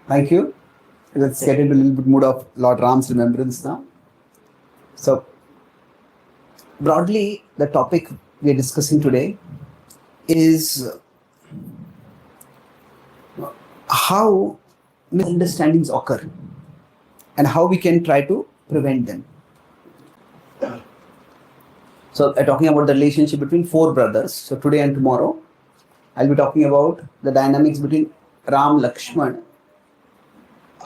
Thank you. Let's get into a little bit mood of Lord Ram's remembrance now. So, broadly, the topic we are discussing today is how misunderstandings occur and how we can try to prevent them. So, talking about the relationship between four brothers. So, today and tomorrow, I'll be talking about the dynamics between Ram, Lakshman,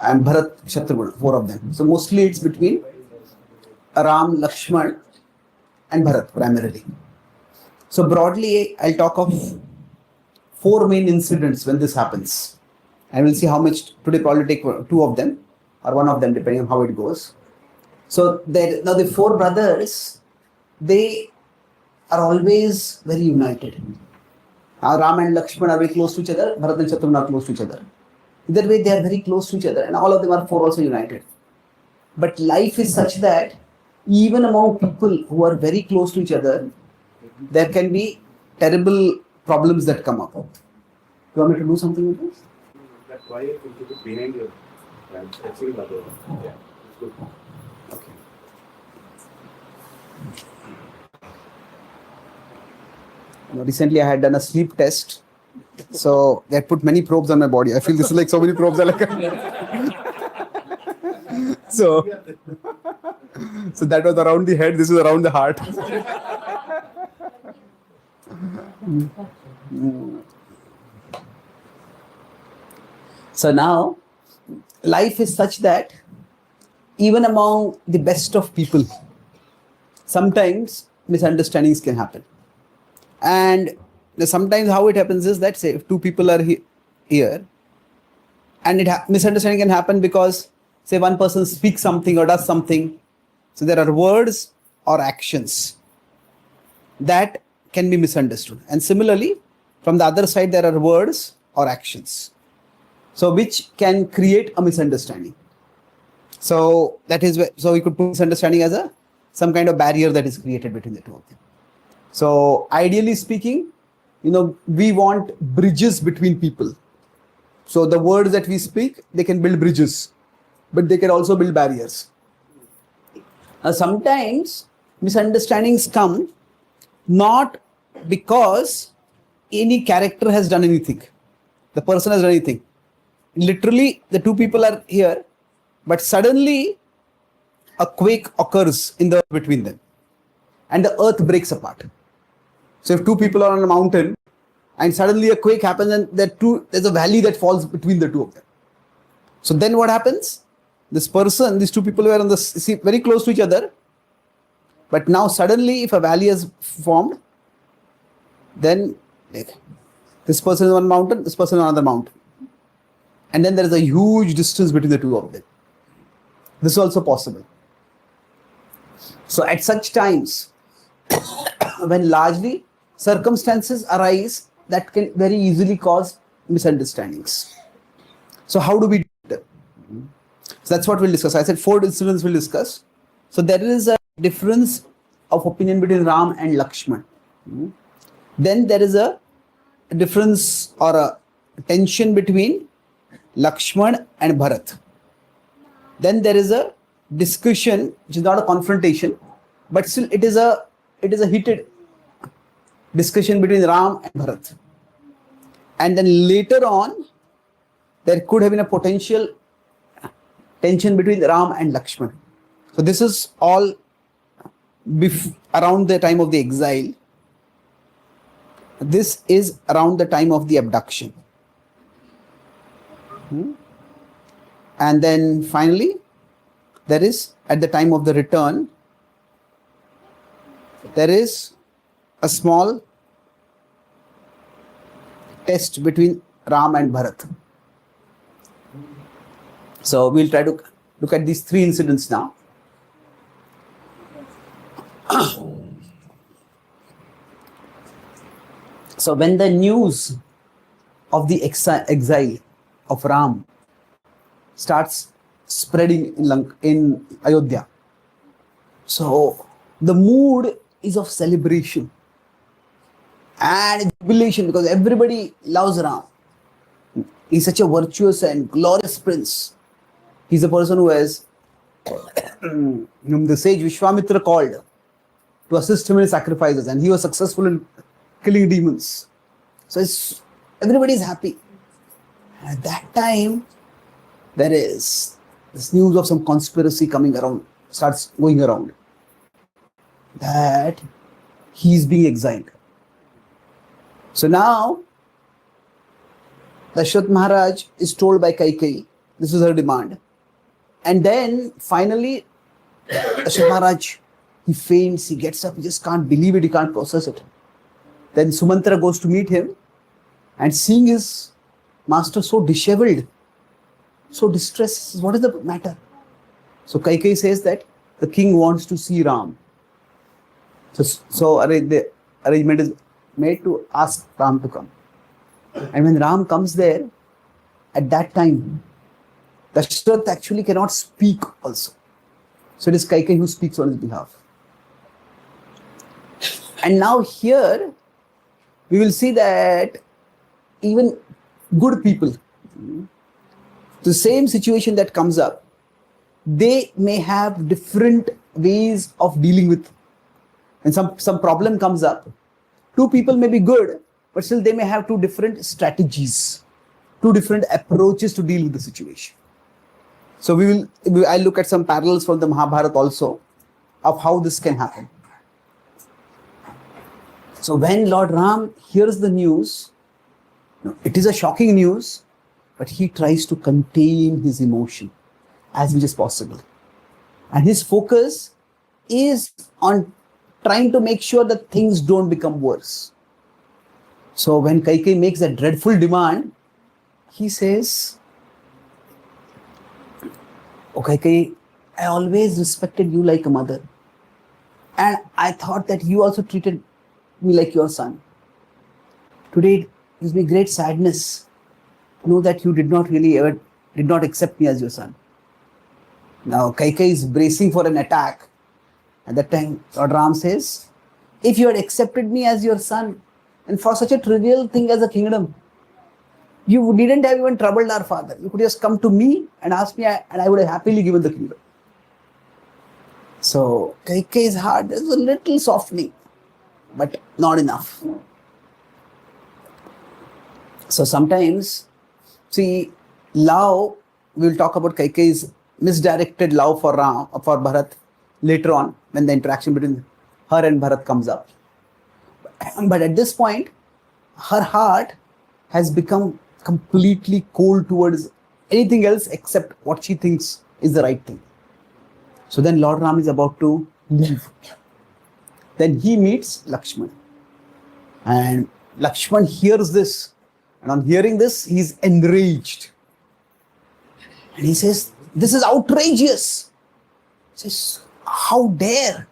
and Bharat, Shatrughan, four of them. So, mostly it's between Ram, Lakshman, and Bharat primarily. So, broadly, I'll talk of four main incidents when this happens. And we'll see how much today, probably take two of them or one of them, depending on how it goes. So, now the four brothers, they are always very united. Ram and Lakshman are very close to each other, Bharat and Shatrughan are close to each other. Either way, they are very close to each other, and all of them are four also united. But life is such that even among people who are very close to each other, there can be terrible problems that come up. You want me to do something with this? That's why you put it behind your touching the other one. Yeah, it's good. Okay. Recently, I had done a sleep test. So they had put many probes on my body. I feel this is like so many probes are like so that was around the head, this is around the heart. So now life is such that even among the best of people, sometimes misunderstandings can happen. And sometimes how it happens is that, say, if two people are here and misunderstanding can happen because, say, one person speaks something or does something. So there are words or actions that can be misunderstood. And similarly, from the other side, there are words or actions. So which can create a misunderstanding. So that is where, so we could put misunderstanding as some kind of barrier that is created between the two of them. So ideally speaking, we want bridges between people. So the words that we speak, they can build bridges, but they can also build barriers. Sometimes misunderstandings come not because any character has done anything. The person has done anything. Literally, the two people are here, but suddenly a quake occurs in the between them, and the earth breaks apart. So if two people are on a mountain and suddenly a quake happens and there's a valley that falls between the two of them. So then what happens? These two people were on the sea, very close to each other. But now suddenly if a valley has formed, then this person is on one mountain, this person is on another mountain. And then there is a huge distance between the two of them. This is also possible. So at such times, when largely circumstances arise that can very easily cause misunderstandings. So how do we do it? So that's what we'll discuss. I said four incidents we'll discuss. So there is a difference of opinion between Ram and Lakshman. Then there is a difference or a tension between Lakshman and Bharat. Then there is a discussion, which is not a confrontation, but still it is a heated discussion between Ram and Bharat. And then later on, there could have been a potential tension between Ram and Lakshman. So this is all around the time of the exile. This is around the time of the abduction. And then finally, there is at the time of the return, there is a small test between Ram and Bharat. So we'll try to look at these three incidents now. So when the news of the exile of Ram starts spreading in Ayodhya, so the mood is of celebration and jubilation because everybody loves Ram. He's such a virtuous and glorious prince. He's a person who has whom the sage Vishwamitra called to assist him in sacrifices, and he was successful in killing demons. So everybody is happy. And at that time, there is this news of some conspiracy coming around, starts going around, that he is being exiled. So now, Dashrath Maharaj is told by Kaikeyi, this is her demand. And then finally, Dashrath Maharaj, he faints, he gets up, he just can't believe it, he can't process it. Then Sumantra goes to meet him, and seeing his master so disheveled, so distressed, says, what is the matter? So Kaikeyi says that the king wants to see Ram. So the arrangement is made to ask Ram to come. And when Ram comes there, at that time, Dashrath actually cannot speak also. So it is Kaikeyi who speaks on his behalf. And now here, we will see that even good people, the same situation that comes up, they may have different ways of dealing with. And some problem comes up, two people may be good, but still they may have two different strategies, two different approaches to deal with the situation. So I'll look at some parallels from the Mahabharata also of how this can happen. So when Lord Ram hears the news, it is a shocking news, but he tries to contain his emotion as much as possible. And his focus is on trying to make sure that things don't become worse. So when Kaikeyi makes a dreadful demand, he says, "Oh Kaikeyi, I always respected you like a mother. And I thought that you also treated me like your son. Today it gives me great sadness to know that you did not accept me as your son." Now Kaikeyi is bracing for an attack. At that time, Lord Ram says, if you had accepted me as your son, and for such a trivial thing as a kingdom, you didn't have even troubled our father. You could just come to me and ask me, and I would have happily given the kingdom. So Kaikeyi's heart is a little softening, but not enough. So sometimes, see, love, we will talk about Kaikeyi's misdirected love for Bharat later on when the interaction between her and Bharat comes up. But at this point, her heart has become completely cold towards anything else except what she thinks is the right thing. So then Lord Ram is about to leave. Then he meets Lakshman. And Lakshman hears this. And on hearing this, he's enraged. And he says, this is outrageous. He says, how dare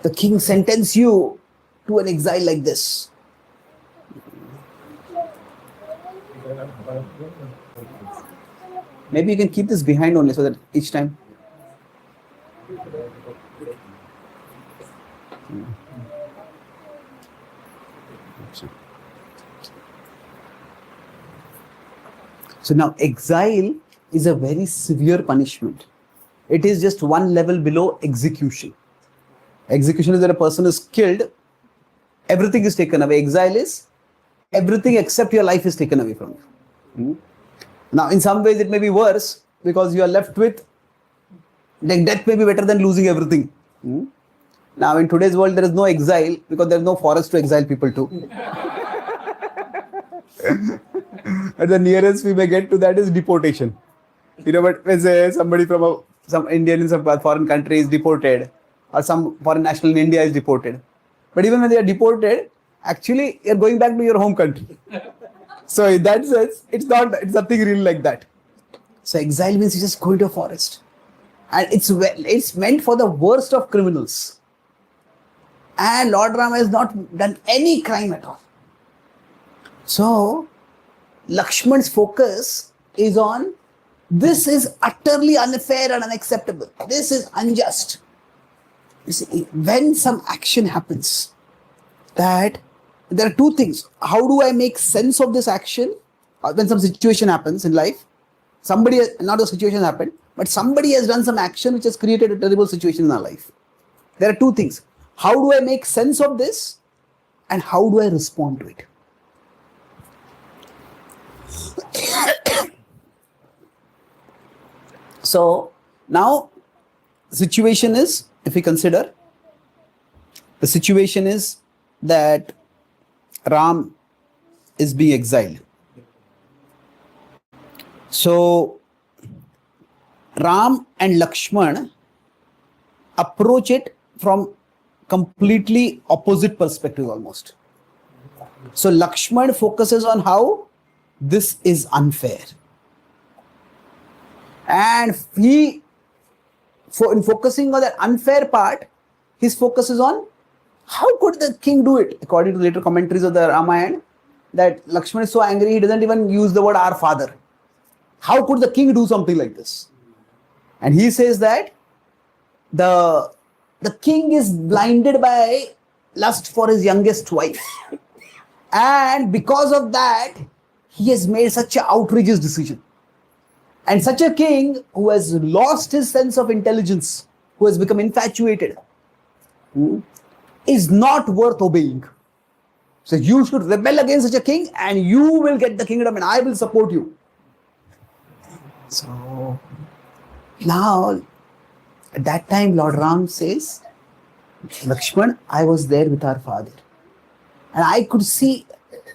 the king sentence you to an exile like this? Maybe you can keep this behind only so that each time. So now exile is a very severe punishment. It is just one level below execution. Execution is that a person is killed, everything is taken away. Exile is everything except your life is taken away from you. Now in some ways it may be worse because you are left with, like, death may be better than losing everything. Now in today's world there is no exile because there is no forest to exile people to. And the nearest we may get to that is deportation. But when say somebody from some Indian in some foreign country is deported, or some foreign national in India is deported. But even when they are deported, actually you're going back to your home country. So in that sense, it's nothing really like that. So exile means you just go into a forest. And it's meant for the worst of criminals. And Lord Rama has not done any crime at all. So Lakshman's focus is on, this is utterly unfair and unacceptable. This is unjust. You see, when some action happens, that there are two things. How do I make sense of this action? when some situation happens in life, somebody, not a situation happened, but somebody has done some action which has created a terrible situation in our life. There are two things. How do I make sense of this? And how do I respond to it? So now the situation is, if we consider, the situation is that Ram is being exiled. So Ram and Lakshman approach it from completely opposite perspective almost. So Lakshman focuses on how this is unfair. And in focusing on that unfair part, his focus is on how could the king do it? According to later commentaries of the Ramayana, that Lakshman is so angry he doesn't even use the word our father. How could the king do something like this? And he says that the king is blinded by lust for his youngest wife. And because of that, he has made such an outrageous decision. And such a king who has lost his sense of intelligence, who has become infatuated, is not worth obeying. So you should rebel against such a king and you will get the kingdom and I will support you. So now, at that time, Lord Ram says, Lakshman, I was there with our father. And I could see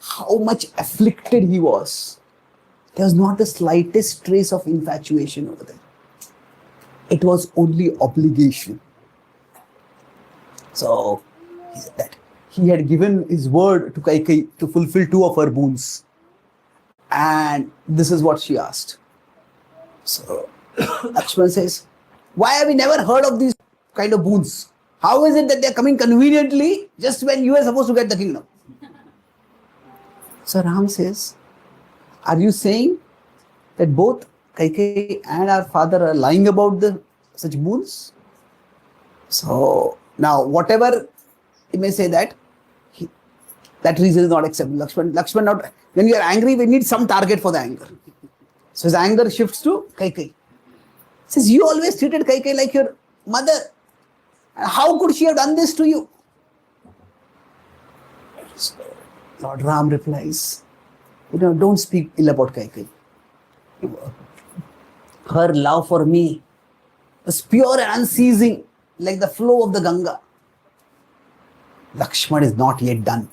how much afflicted he was. There was not the slightest trace of infatuation over there. It was only obligation. So, he said that he had given his word to Kaikeyi to fulfill 2 of her boons. And this is what she asked. So, Lakshman says, why have we never heard of these kind of boons? How is it that they're coming conveniently just when you are supposed to get the kingdom? So Ram says, are you saying that both Kaikeyi and our father are lying about such boons? So now whatever he may say that, that reason is not acceptable. Lakshman not, when you are angry, we need some target for the anger. So his anger shifts to Kaikeyi. He says, you always treated Kaikeyi like your mother. How could she have done this to you? So Lord Ram replies, don't speak ill about Kaikeyi. Her love for me was pure and unceasing, like the flow of the Ganga. Lakshman is not yet done.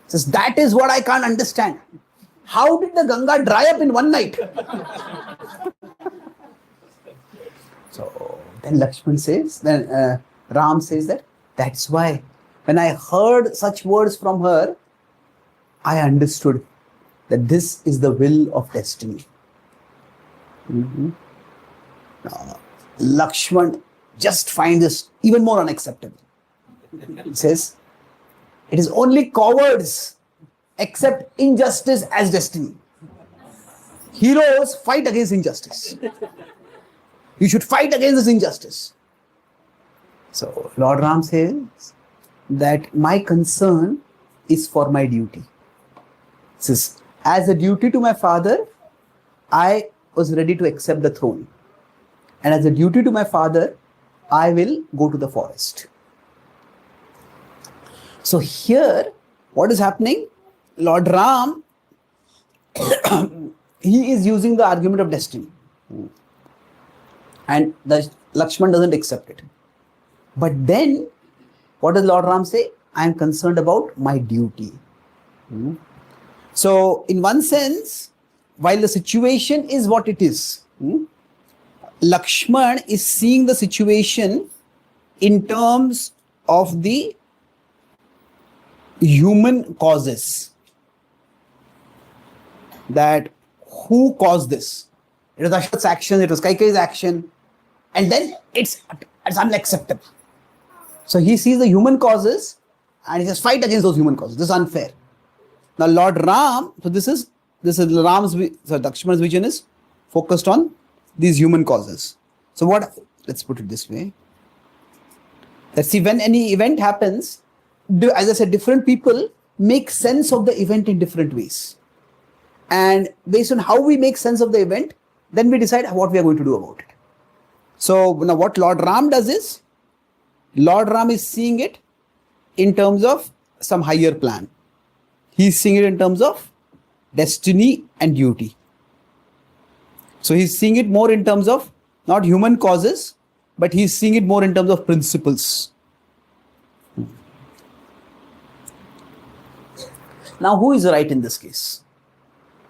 He says, that is what I can't understand. How did the Ganga dry up in one night? So then Lakshman says, Ram says that's why when I heard such words from her, I understood that this is the will of destiny. Lakshman just finds this even more unacceptable. He says, it is only cowards accept injustice as destiny. Heroes fight against injustice. You should fight against this injustice. So Lord Ram says that my concern is for my duty. He says, as a duty to my father, I was ready to accept the throne. And as a duty to my father, I will go to the forest. So here, what is happening? Lord Ram, he is using the argument of destiny. And the Lakshman doesn't accept it. But then, what does Lord Ram say? I am concerned about my duty. So, in one sense, while the situation is what it is, Lakshman is seeing the situation in terms of the human causes. That who caused this? It was Ashwat's action, it was Kaikeyi's action, and then it's unacceptable. So he sees the human causes and he says, fight against those human causes. This is unfair. Now Lord Ram, so this is Lakshman's vision is focused on these human causes. So let's put it this way. Let's see, when any event happens, as I said, different people make sense of the event in different ways. And based on how we make sense of the event, then we decide what we are going to do about it. So now what Lord Ram does is, Lord Ram is seeing it in terms of some higher plan. He's seeing it in terms of destiny and duty. So he's seeing it more in terms of not human causes, but he's seeing it more in terms of principles. Now, who is right in this case?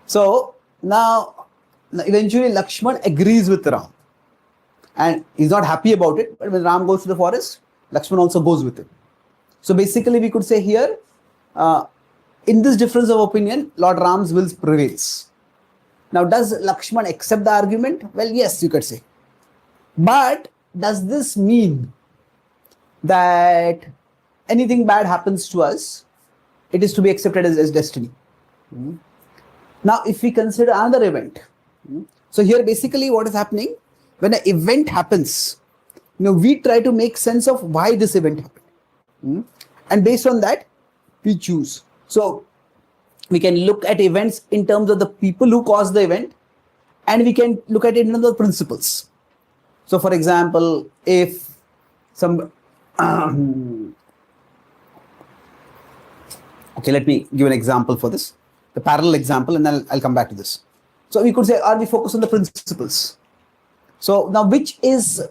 So now eventually Lakshman agrees with Ram. And he's not happy about it, but when Ram goes to the forest, Lakshman also goes with him. So basically we could say here, in this difference of opinion, Lord Ram's will prevails. Now does Lakshman accept the argument? Well, yes, you could say. But does this mean that anything bad happens to us, it is to be accepted as destiny? Now if we consider another event, so here basically what is happening, when an event happens, we try to make sense of why this event happened. And based on that, we choose. So we can look at events in terms of the people who caused the event, and we can look at it in terms of principles. So for example, if some okay, let me give an example for this, the parallel example, and then I'll come back to this. So we could say, are we focused on the principles? So now which is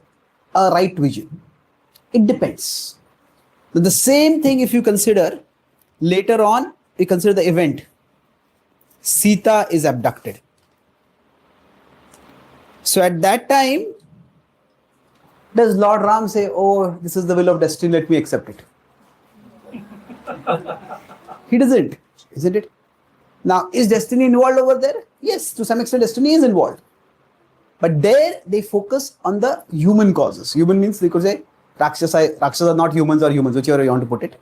a right vision? It depends. The same thing if you consider later on, we consider the event. Sita is abducted. So at that time, does Lord Ram say, oh, this is the will of destiny, let me accept it? He doesn't, isn't it? Now, is destiny involved over there? Yes, to some extent destiny is involved. But there they focus on the human causes. Human means they could say Rakshasas are not humans or humans, whichever you want to put it.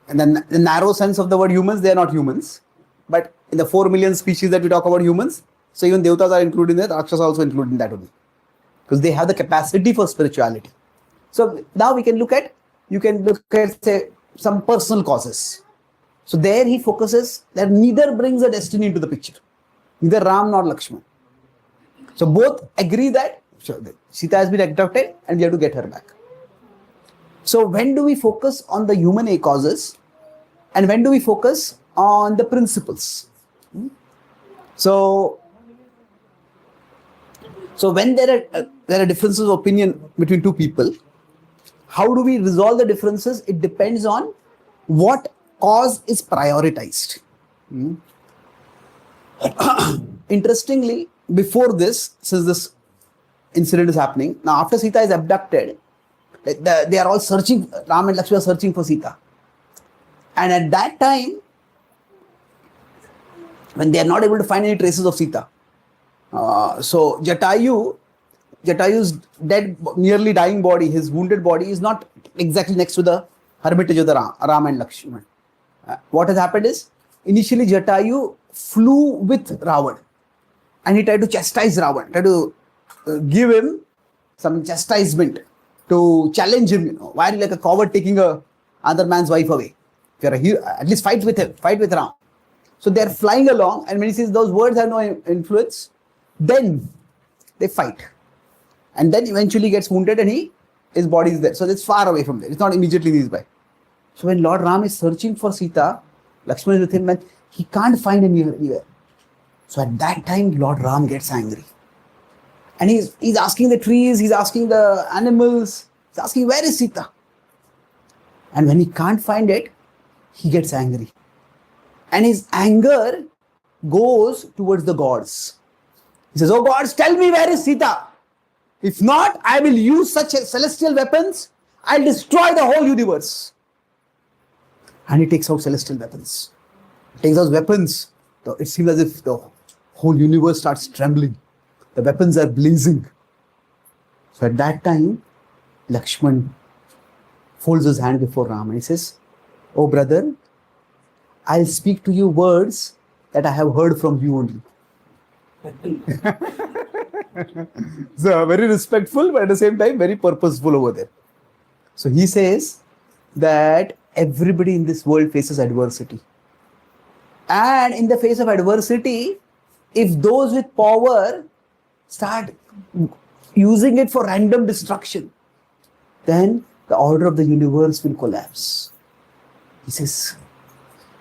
And then the narrow sense of the word humans, they are not humans. But in the 4 million species that we talk about humans, so even Devatas are included in that, Rakshasas are also included in that only. Because they have the capacity for spirituality. So now we can look at, say, some personal causes. So there he focuses that neither brings a destiny into the picture. Neither Ram nor Lakshman. So both agree that Sita has been abducted and we have to get her back. So when do we focus on the human causes and when do we focus on the principles? So when there are differences of opinion between two people, how do we resolve the differences? It depends on what cause is prioritized. Interestingly, before this, since this incident is happening, now after Sita is abducted, they are all searching, Ram and Lakshman are searching for Sita. And at that time, when they are not able to find any traces of Sita, so Jatayu's dead, nearly dying body, his wounded body is not exactly next to the hermitage of the Ram and Lakshman. What has happened is, initially Jatayu flew with Ravan and he tried to chastise Ravan, tried to give him some chastisement, to challenge him, why are you like a coward taking another man's wife away? If you're a hero, at least fight with him, fight with Ram. So they're flying along, and when he says those words have no influence, then they fight. And then eventually gets wounded and his body is there. So it's far away from there. It's not immediately nearby. So when Lord Ram is searching for Sita, Lakshman is with him and he can't find him anywhere. So at that time, Lord Ram gets angry. And he's asking the trees, he's asking the animals, he's asking, where is Sita? And when he can't find it, he gets angry. And his anger goes towards the gods. He says, oh gods, tell me where is Sita? If not, I will use such celestial weapons, I'll destroy the whole universe. And he takes out celestial weapons. He takes out weapons. It seems as if the whole universe starts trembling. The weapons are blazing. So at that time, Lakshman folds his hand before Rama and he says, oh brother, I'll speak to you words that I have heard from you only. So very respectful, but at the same time very purposeful over there. So he says that everybody in this world faces adversity. And in the face of adversity, if those with power start using it for random destruction, then the order of the universe will collapse. He says,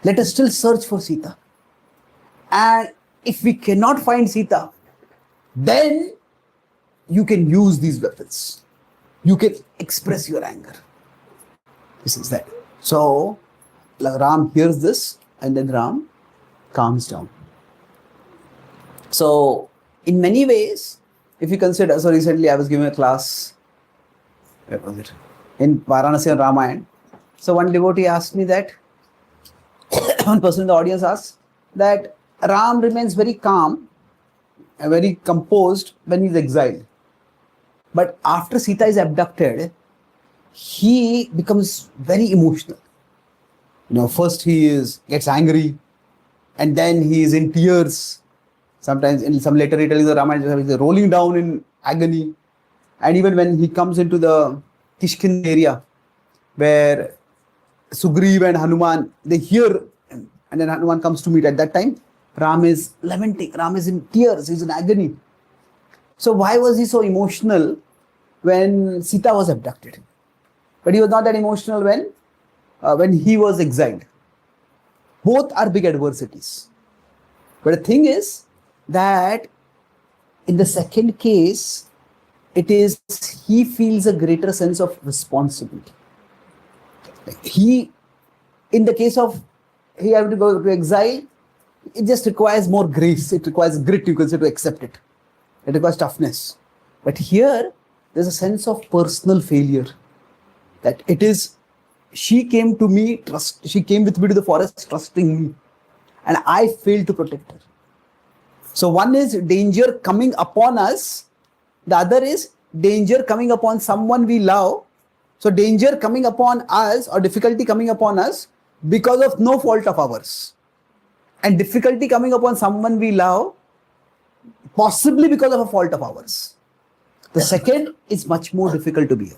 let us still search for Sita. And if we cannot find Sita, then you can use these weapons. You can express your anger. This is that. So, Ram hears this and then Ram calms down. So, in many ways, if you consider, so recently I was giving a class, where was it? In Varanasi and Ramayana. So one devotee asked me that, one person in the audience asked that Ram remains very calm and very composed when he's exiled. But after Sita is abducted, he becomes very emotional. First he gets angry and then he is in tears. Sometimes in some later retellings of Ramayana, he's rolling down in agony. And even when he comes into the Kishkin area, where Sugriva and Hanuman, they hear him, and then Hanuman comes to meet. At that time, Ram is lamenting, Ram is in tears, he's in agony. So why was he so emotional when Sita was abducted? But he was not that emotional when he was exiled. Both are big adversities. But the thing is that in the second case, it is he feels a greater sense of responsibility. In the case of he having to go to exile, it just requires more grace. It requires grit, you can say, to accept it. It requires toughness. But here, there's a sense of personal failure. That it is, she came with me to the forest trusting me. And I failed to protect her. So one is danger coming upon us. The other is danger coming upon someone we love. So danger coming upon us or difficulty coming upon us because of no fault of ours. And difficulty coming upon someone we love possibly because of a fault of ours. The second is much more difficult to bear.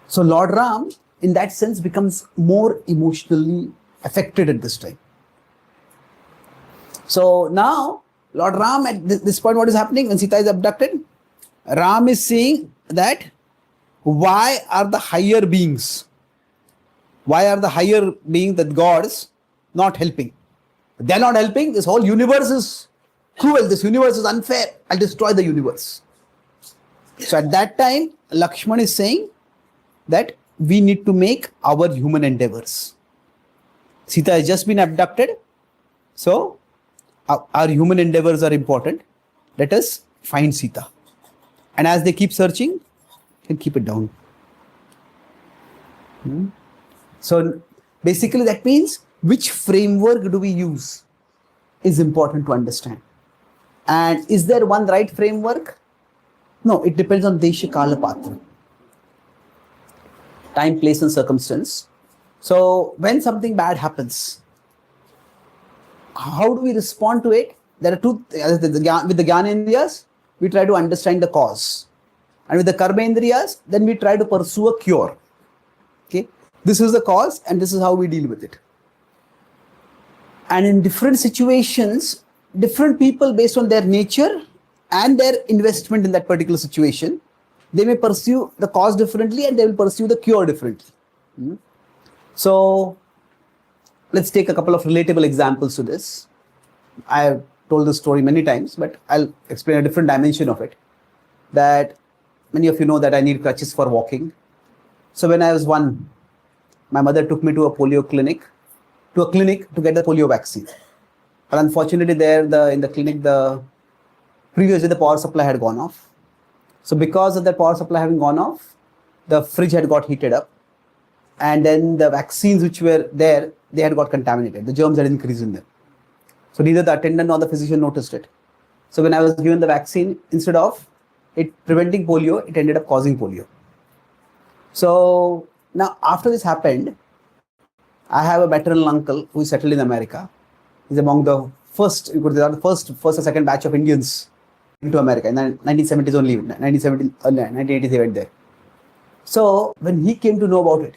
So Lord Ram, in that sense, becomes more emotionally affected at this time. So now, Lord Ram, at this point, what is happening when Sita is abducted? Ram is saying that why are the higher beings, the gods, not helping? They are not helping. This whole universe is cruel. This universe is unfair. I'll destroy the universe. So at that time, Lakshman is saying that we need to make our human endeavors. Sita has just been abducted. So our human endeavors are important. Let us find Sita. And as they keep searching, you can keep it down. So basically that means which framework do we use is important to understand. And is there one right framework? No, it depends on Desha Kala Patra. Time, place and circumstance. So when something bad happens, how do we respond to it? There are two, with the Jnana Indriyas, we try to understand the cause. And with the Karma Indriyas, then we try to pursue a cure. Okay, this is the cause and this is how we deal with it. And in different situations, different people based on their nature and their investment in that particular situation, they may pursue the cause differently and they will pursue the cure differently. So let's take a couple of relatable examples to this. I have told this story many times, but I'll explain a different dimension of it. That many of you know that I need crutches for walking. So when I was 1, my mother took me to a polio clinic, to get the polio vaccine. But unfortunately there, in the clinic, previously the power supply had gone off. So because of the power supply having gone off, the fridge had got heated up. And then the vaccines which were there, they had got contaminated. The germs had increased in them. So neither the attendant nor the physician noticed it. So when I was given the vaccine, instead of it preventing polio, it ended up causing polio. So now after this happened, I have a maternal uncle who is settled in America. He's among the first, first or second batch of Indians into America in the 1970s only, 1987 there. So when he came to know about it,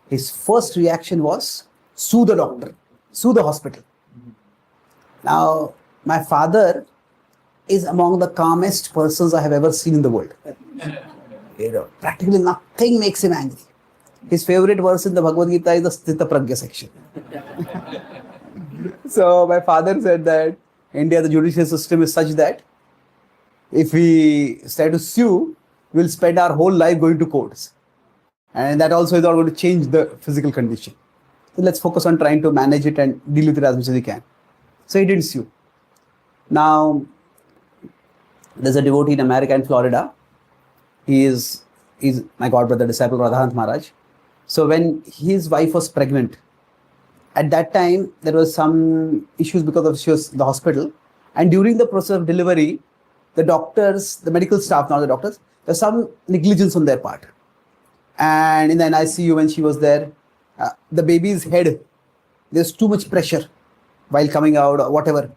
his first reaction was sue the doctor, sue the hospital. Now my father is among the calmest persons I have ever seen in the world. Practically nothing makes him angry. His favorite verse in the Bhagavad-gita is the Sthita Pragya section. So my father said that India, the judicial system is such that if we try to sue, we'll spend our whole life going to courts. And that also is not going to change the physical condition. So let's focus on trying to manage it and deal with it as much as we can. So he didn't sue. Now, there's a devotee in America in Florida. He's my godbrother, disciple Radhanath Maharaj. So when his wife was pregnant, at that time, there was some issues because of she was in the hospital. And during the process of delivery, the doctors, the medical staff, not the doctors, there's some negligence on their part. And in the NICU, when she was there, the baby's head, there's too much pressure while coming out or whatever.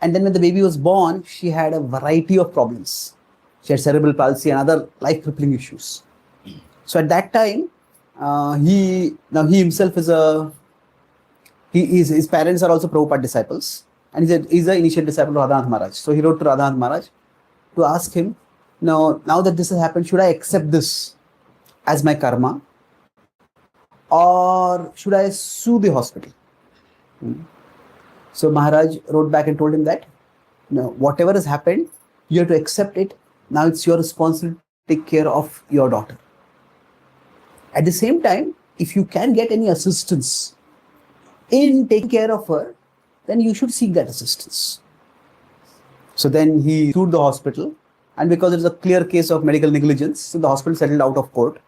And then when the baby was born, she had a variety of problems. She had cerebral palsy and other life-crippling issues. So at that time, he himself is his parents are also Prabhupada disciples. And he's an initial disciple of Radhanath Maharaj. So he wrote to Radhanath Maharaj to ask him, now that this has happened, should I accept this as my karma? Or should I sue the hospital? So Maharaj wrote back and told him that, whatever has happened, you have to accept it. Now it's your responsibility to take care of your daughter. At the same time, if you can get any assistance in taking care of her, then you should seek that assistance. So then he sued the hospital, and because it's a clear case of medical negligence, so the hospital settled out of court.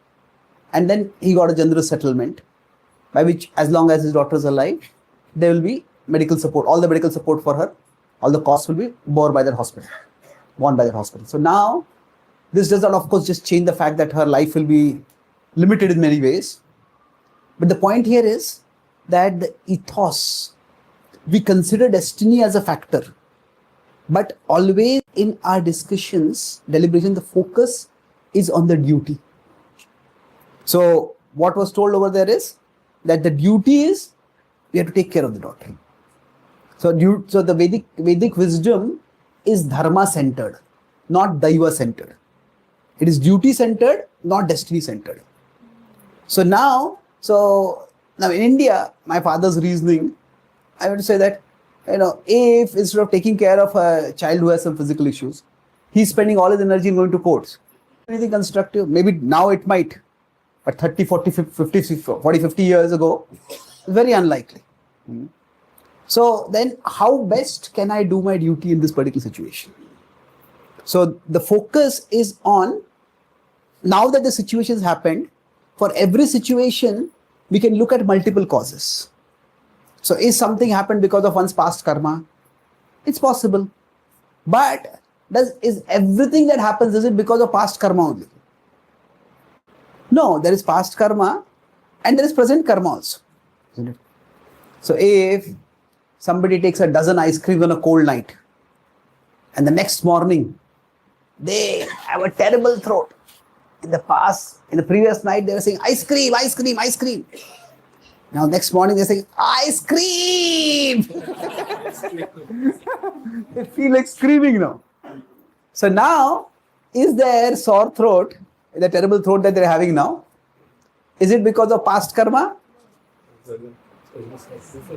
And then he got a generous settlement by which, as long as his daughter is alive, there will be medical support. All the medical support for her, all the costs will be borne by that hospital. So now, this does not, of course, just change the fact that her life will be limited in many ways. But the point here is that the ethos, we consider destiny as a factor. But always in our discussions, deliberation, the focus is on the duty. So what was told over there is that the duty is we have to take care of the daughter. So the Vedic wisdom is dharma centered, not daiva centered. It is duty centered, not destiny centered. So now in India, my father's reasoning, I would say that, if instead of taking care of a child who has some physical issues, he's spending all his energy in going to courts. Anything constructive? Maybe now it might, but 30, 40, 50 years ago, very unlikely. So then how best can I do my duty in this particular situation? So the focus is on, now that the situation has happened, for every situation, we can look at multiple causes. So is something happened because of one's past karma? It's possible. But is everything that happens, is it because of past karma only? No, there is past karma and there is present karma also. Isn't it? So if somebody takes a dozen ice creams on a cold night and the next morning they have a terrible throat. In the previous night they were saying ice cream, ice cream, ice cream. Now next morning they're saying ice cream. They feel like screaming now. So now, is their sore throat, the terrible throat that they're having now, is it because of past karma?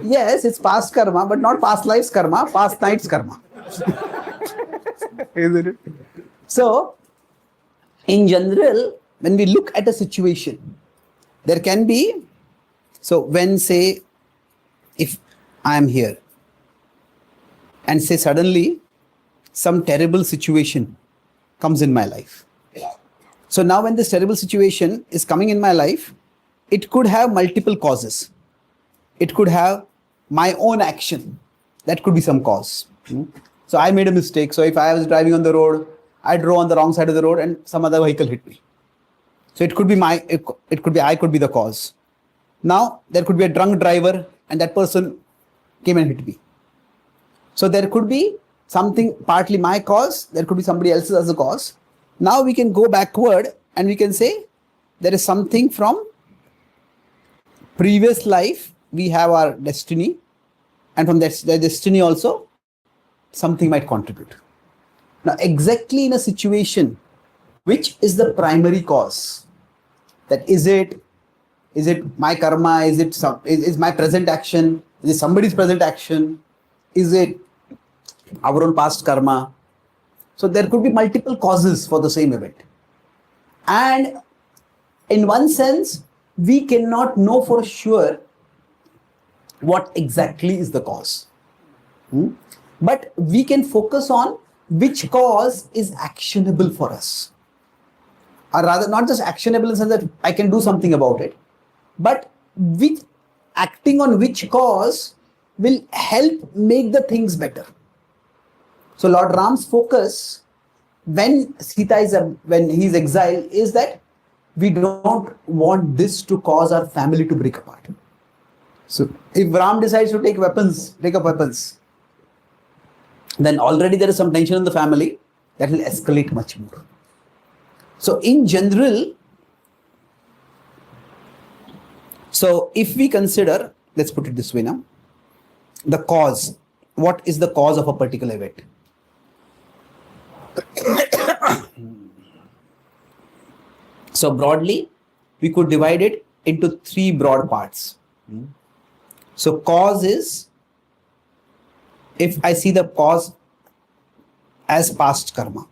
Yes, it's past karma, but not past life's karma, past night's karma. Isn't it? So, in general, when we look at a situation, there can be, so when say, if I am here, and say suddenly, some terrible situation comes in my life. So now when this terrible situation is coming in my life, it could have multiple causes. It could have my own action. That could be some cause. So I made a mistake. So if I was driving on the road, I drove on the wrong side of the road and some other vehicle hit me. So it could be I could be the cause. Now there could be a drunk driver and that person came and hit me. So there could be something partly my cause, there could be somebody else's as a cause. Now we can go backward and we can say there is something from previous life, we have our destiny, and from that destiny also something might contribute. Now, exactly in a situation, which is the primary cause? That is it my karma? Is it is my present action? Is it somebody's present action? Is it our own past karma? So there could be multiple causes for the same event. And in one sense, we cannot know for sure what exactly is the cause. But we can focus on which cause is actionable for us. Or rather, not just actionable in the sense that I can do something about it, but acting on which cause will help make the things better. So Lord Ram's focus when he's exiled is that we don't want this to cause our family to break apart. So if Ram decides to take up weapons, then already there is some tension in the family that will escalate much more. So in general, so if we consider, let's put it this way now, the cause, what is the cause of a particular event? So broadly, we could divide it into three broad parts. So cause is, if I see the cause as past karma.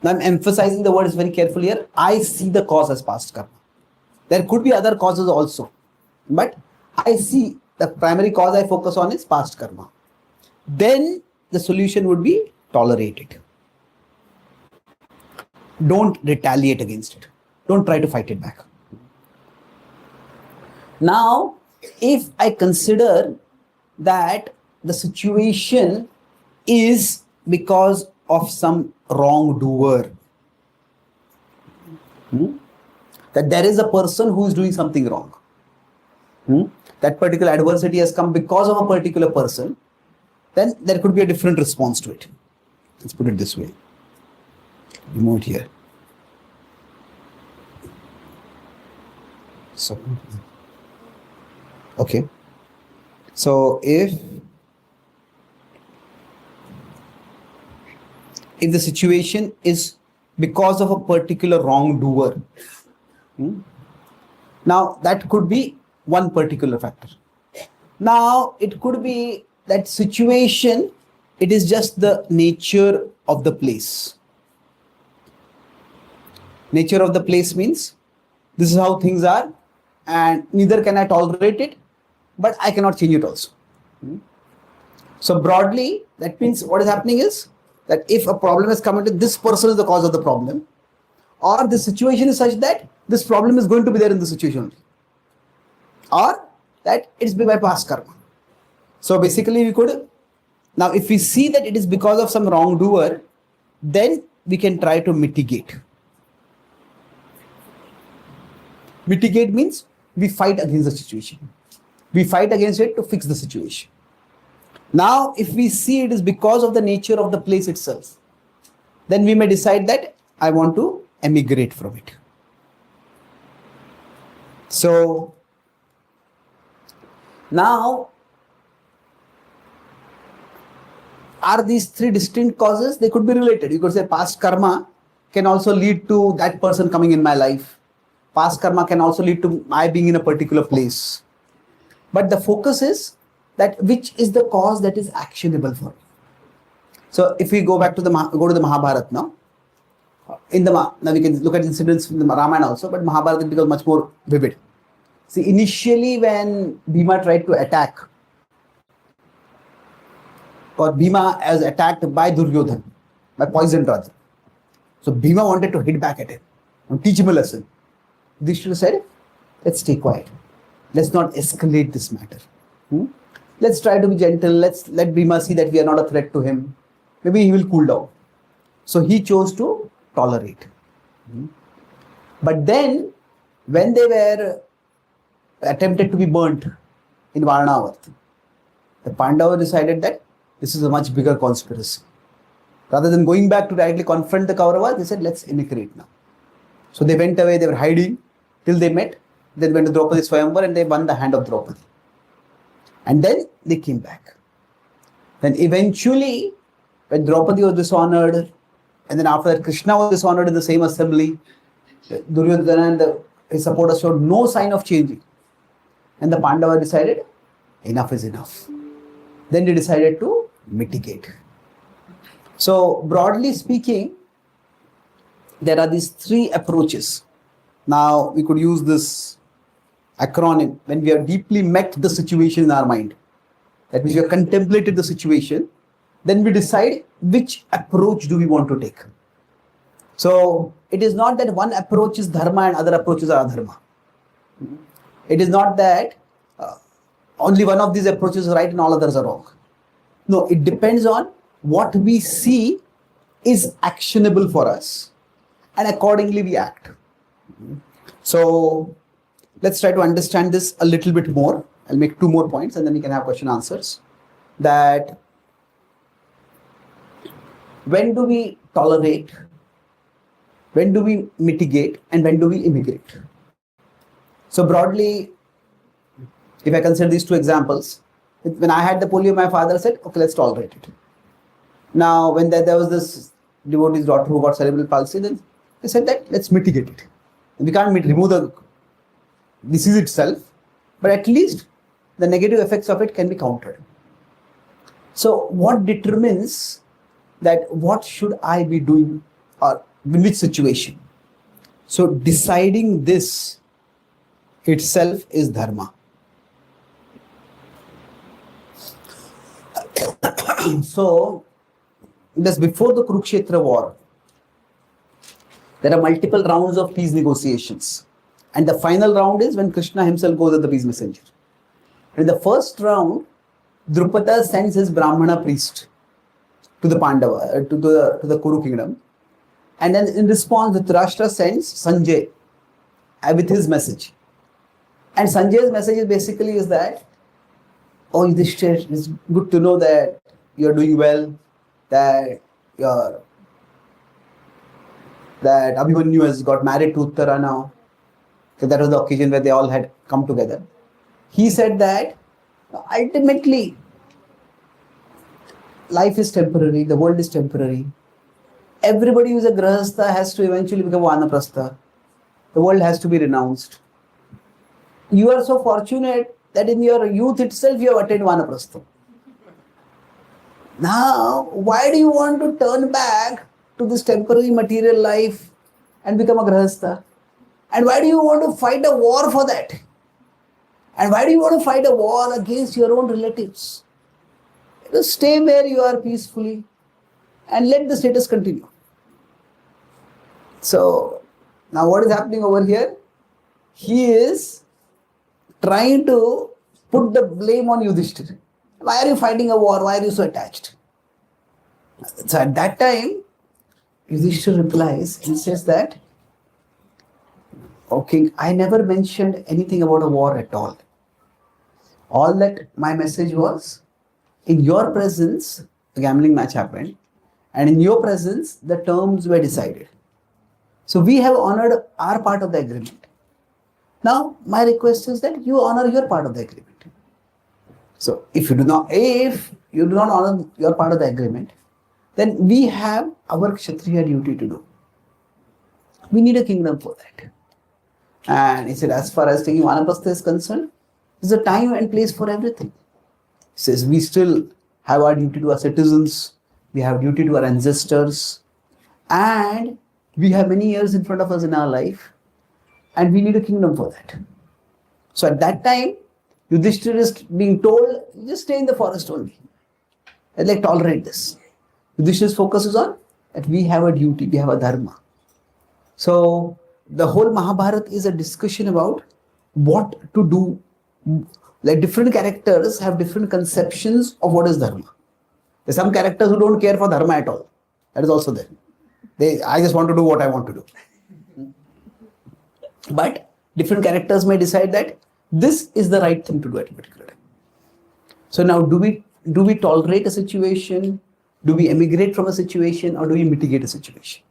Now I'm emphasizing the words very carefully here. I see the cause as past karma. There could be other causes also, but I see the primary cause I focus on is past karma. Then the solution would be tolerate it. Don't retaliate against it. Don't try to fight it back. Now, if I consider that the situation is because of some wrongdoer, that there is a person who is doing something wrong, that particular adversity has come because of a particular person, then there could be a different response to it. Let's put it this way. Remove it here. So, okay. So if the situation is because of a particular wrongdoer, now that could be one particular factor. Now it could be that situation, it is just the nature of the place. Nature of the place means this is how things are, and neither can I tolerate it, but I cannot change it also. So broadly, that means what is happening is that if a problem has come into, this person is the cause of the problem, or the situation is such that this problem is going to be there in the situation only, or that it's by past karma. So basically we could, now if we see that it is because of some wrongdoer, then we can try to mitigate. Mitigate means we fight against the situation. We fight against it to fix the situation. Now, if we see it is because of the nature of the place itself, then we may decide that I want to emigrate from it. So, now, are these three distinct causes? They could be related. You could say past karma can also lead to that person coming in my life. Past karma can also lead to my being in a particular place. But the focus is that which is the cause that is actionable for me. So if we go back to the Mahabharata now, now we can look at incidents in the Ramayana also, but Mahabharata becomes much more vivid. See, initially when Bhima tried to attack, or Bhima was attacked by Duryodhan, by poisoned rather. So Bhima wanted to hit back at him and teach him a lesson. Yudhishthira said, let's stay quiet. Let's not escalate this matter. Let's try to be gentle. Let's let Bhima see that we are not a threat to him. Maybe he will cool down. So he chose to tolerate. But then, when they were attempted to be burnt in Varnavath, the Pandavas decided that this is a much bigger conspiracy. Rather than going back to directly confront the Kauravas, they said, let's emigrate now. So they went away, they were hiding till they met. Then went to Draupadi's Swayamvar and they won the hand of Draupadi. And then they came back. Then eventually, when Draupadi was dishonored, and then after that Krishna was dishonored in the same assembly, Duryodhana and his supporters showed no sign of changing. And the Pandava decided, enough is enough. Then they decided to mitigate. So broadly speaking, there are these three approaches. Now we could use this acronym when we have deeply met the situation in our mind. That means we have contemplated the situation. Then we decide which approach do we want to take. So it is not that one approach is dharma and other approaches are adharma. It is not that only one of these approaches is right and all others are wrong. No, it depends on what we see is actionable for us, and accordingly we act. So let's try to understand this a little bit more. I'll make 2 more points and then we can have question answers. That when do we tolerate, when do we mitigate, and when do we immigrate? So broadly, if I consider these 2 examples, when I had the polio, my father said, okay, let's tolerate it. Now, when there was this devotee's daughter who got cerebral palsy, then they said that let's mitigate it. We can't remove the disease itself, but at least the negative effects of it can be countered. So what determines that what should I be doing or in which situation? So deciding this itself is dharma. So just before the Kurukshetra war, there are multiple rounds of peace negotiations. And the final round is when Krishna himself goes as the peace messenger. In the first round, Drupada sends his Brahmana priest to the Pandava, to the Kuru kingdom. And then in response, Dhritarashtra sends Sanjay with his message. And Sanjay's message is basically is that, oh Yudhishthira, it's good to know that you're doing well, that Abhimanyu has got married to Uttara now. So that was the occasion where they all had come together. He said that ultimately life is temporary, the world is temporary. Everybody who is a grahastha has to eventually become vanaprastha. The world has to be renounced. You are so fortunate that in your youth itself you have attained vanaprastha. Now, why do you want to turn back to this temporary material life and become a grahastha? And why do you want to fight a war for that? And why do you want to fight a war against your own relatives? Just stay where you are peacefully and let the status continue. So, now what is happening over here? He is trying to put the blame on Yudhishthira. Why are you fighting a war? Why are you so attached? So at that time, Yudhishthira replies and says that, "O king, I never mentioned anything about a war at all. All that my message was, in your presence, a gambling match happened, and in your presence, the terms were decided. So we have honored our part of the agreement. Now, my request is that you honor your part of the agreement. So if you do not honor your part of the agreement, then we have our Kshatriya duty to do. We need a kingdom for that." And he said, as far as taking vanaprastha is concerned, there's a time and place for everything. He says, we still have our duty to our citizens, we have duty to our ancestors, and we have many years in front of us in our life, and we need a kingdom for that. So at that time, Yudhishthira is being told, just stay in the forest only. And like tolerate this. Yudhishthira's focus is on that we have a duty, we have a dharma. So the whole Mahabharata is a discussion about what to do. Like different characters have different conceptions of what is dharma. There are some characters who don't care for dharma at all. That is also there. I just want to do what I want to do. But different characters may decide that this is the right thing to do at a particular time. So now do we tolerate a situation? Do we emigrate from a situation, or do we mitigate a situation?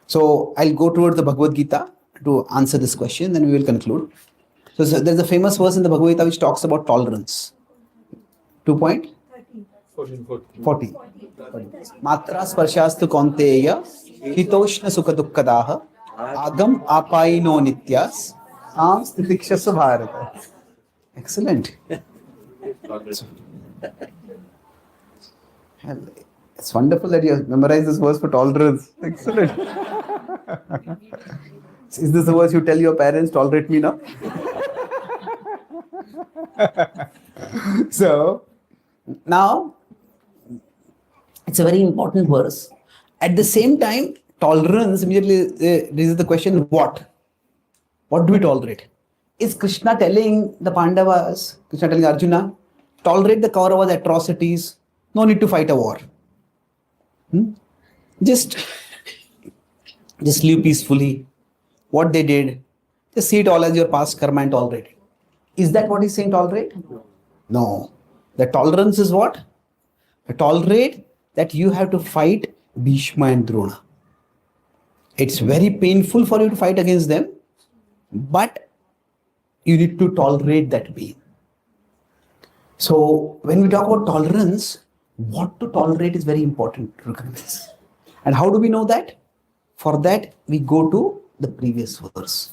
So I'll go towards the Bhagavad-gita to answer this question, then we will conclude. So there's a famous verse in the Bhagavad-gita which talks about tolerance. 2.13. 40. Matra sparshastu kaunteya hitoshna sukha dukkadaha agam apaino nityas am stitikshasa bharata. Excellent. Hell, it's wonderful that you have memorized this verse for tolerance. Excellent. Is this the verse you tell your parents, tolerate me now? So, now, it's a very important verse. At the same time, tolerance, immediately raises the question, what? What do we tolerate? Is Krishna telling the Pandavas, Krishna telling Arjuna, tolerate the Kauravas' atrocities, no need to fight a war. Just live peacefully. What they did, just see it all as your past karma and tolerate it. Is that what he's saying, tolerate? No. The tolerance is what? The tolerate that you have to fight Bhishma and Drona. It's very painful for you to fight against them, but you need to tolerate that pain. So when we talk about tolerance, what to tolerate is very important to recognize. And how do we know that? For that, we go to the previous verse.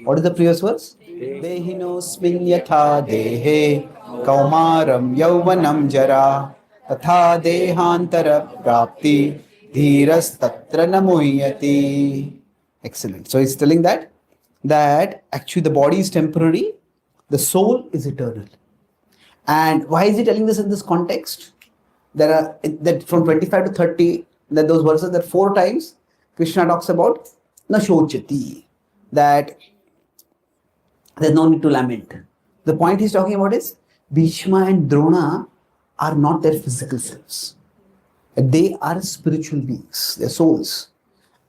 What is the previous verse? Dehinosmin yatha dehe kaumaram yauvanam jara tatha dehantara prapti dhiras tatra namuhyati. Excellent. So he's telling that actually the body is temporary, the soul is eternal. And why is he telling this in this context? There are that from 25 to 30, that those verses, that 4 times Krishna talks about na shochati, that there's no need to lament. The point he's talking about is Bhishma and Drona are not their physical selves. They are spiritual beings, they're souls.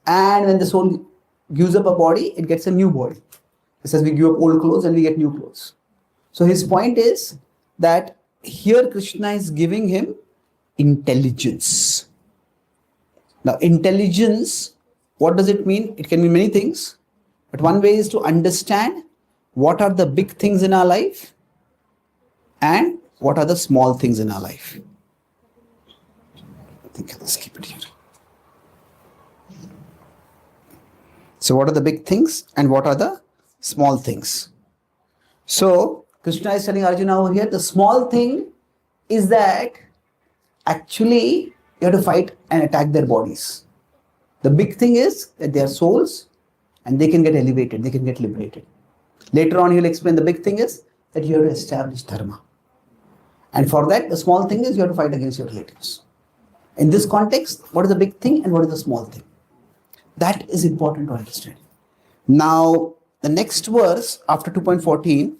And when the soul gives up a body, it gets a new body. It says we give up old clothes and we get new clothes. So his point is that here Krishna is giving him intelligence. Now, intelligence, what does it mean? It can mean many things. But one way is to understand what are the big things in our life and what are the small things in our life. I think I'll just keep it here. So what are the big things and what are the small things? So Krishna is telling Arjuna over here, the small thing is that actually you have to fight and attack their bodies. The big thing is that they are souls and they can get elevated, they can get liberated. Later on, he'll explain the big thing is that you have to establish dharma. And for that, the small thing is you have to fight against your relatives. In this context, what is the big thing and what is the small thing? That is important to understand. Now, the next verse after 2.14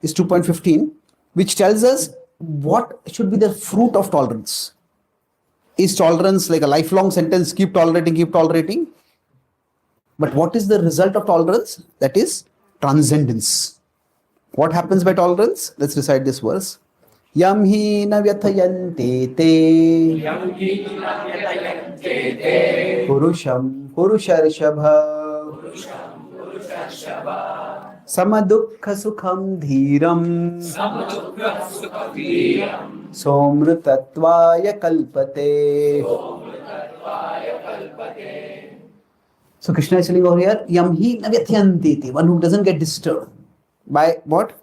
is 2.15, which tells us what should be the fruit of tolerance. Is tolerance like a lifelong sentence, keep tolerating, keep tolerating? But what is the result of tolerance? That is transcendence. What happens by tolerance? Let's recite this verse. Yam hi na vyathayante te purusham purusharshabha samadukha sukham dhiram somrutatvaya kalpate. So Krishna is telling over here, yamhi navyathyantiti, one who doesn't get disturbed by what?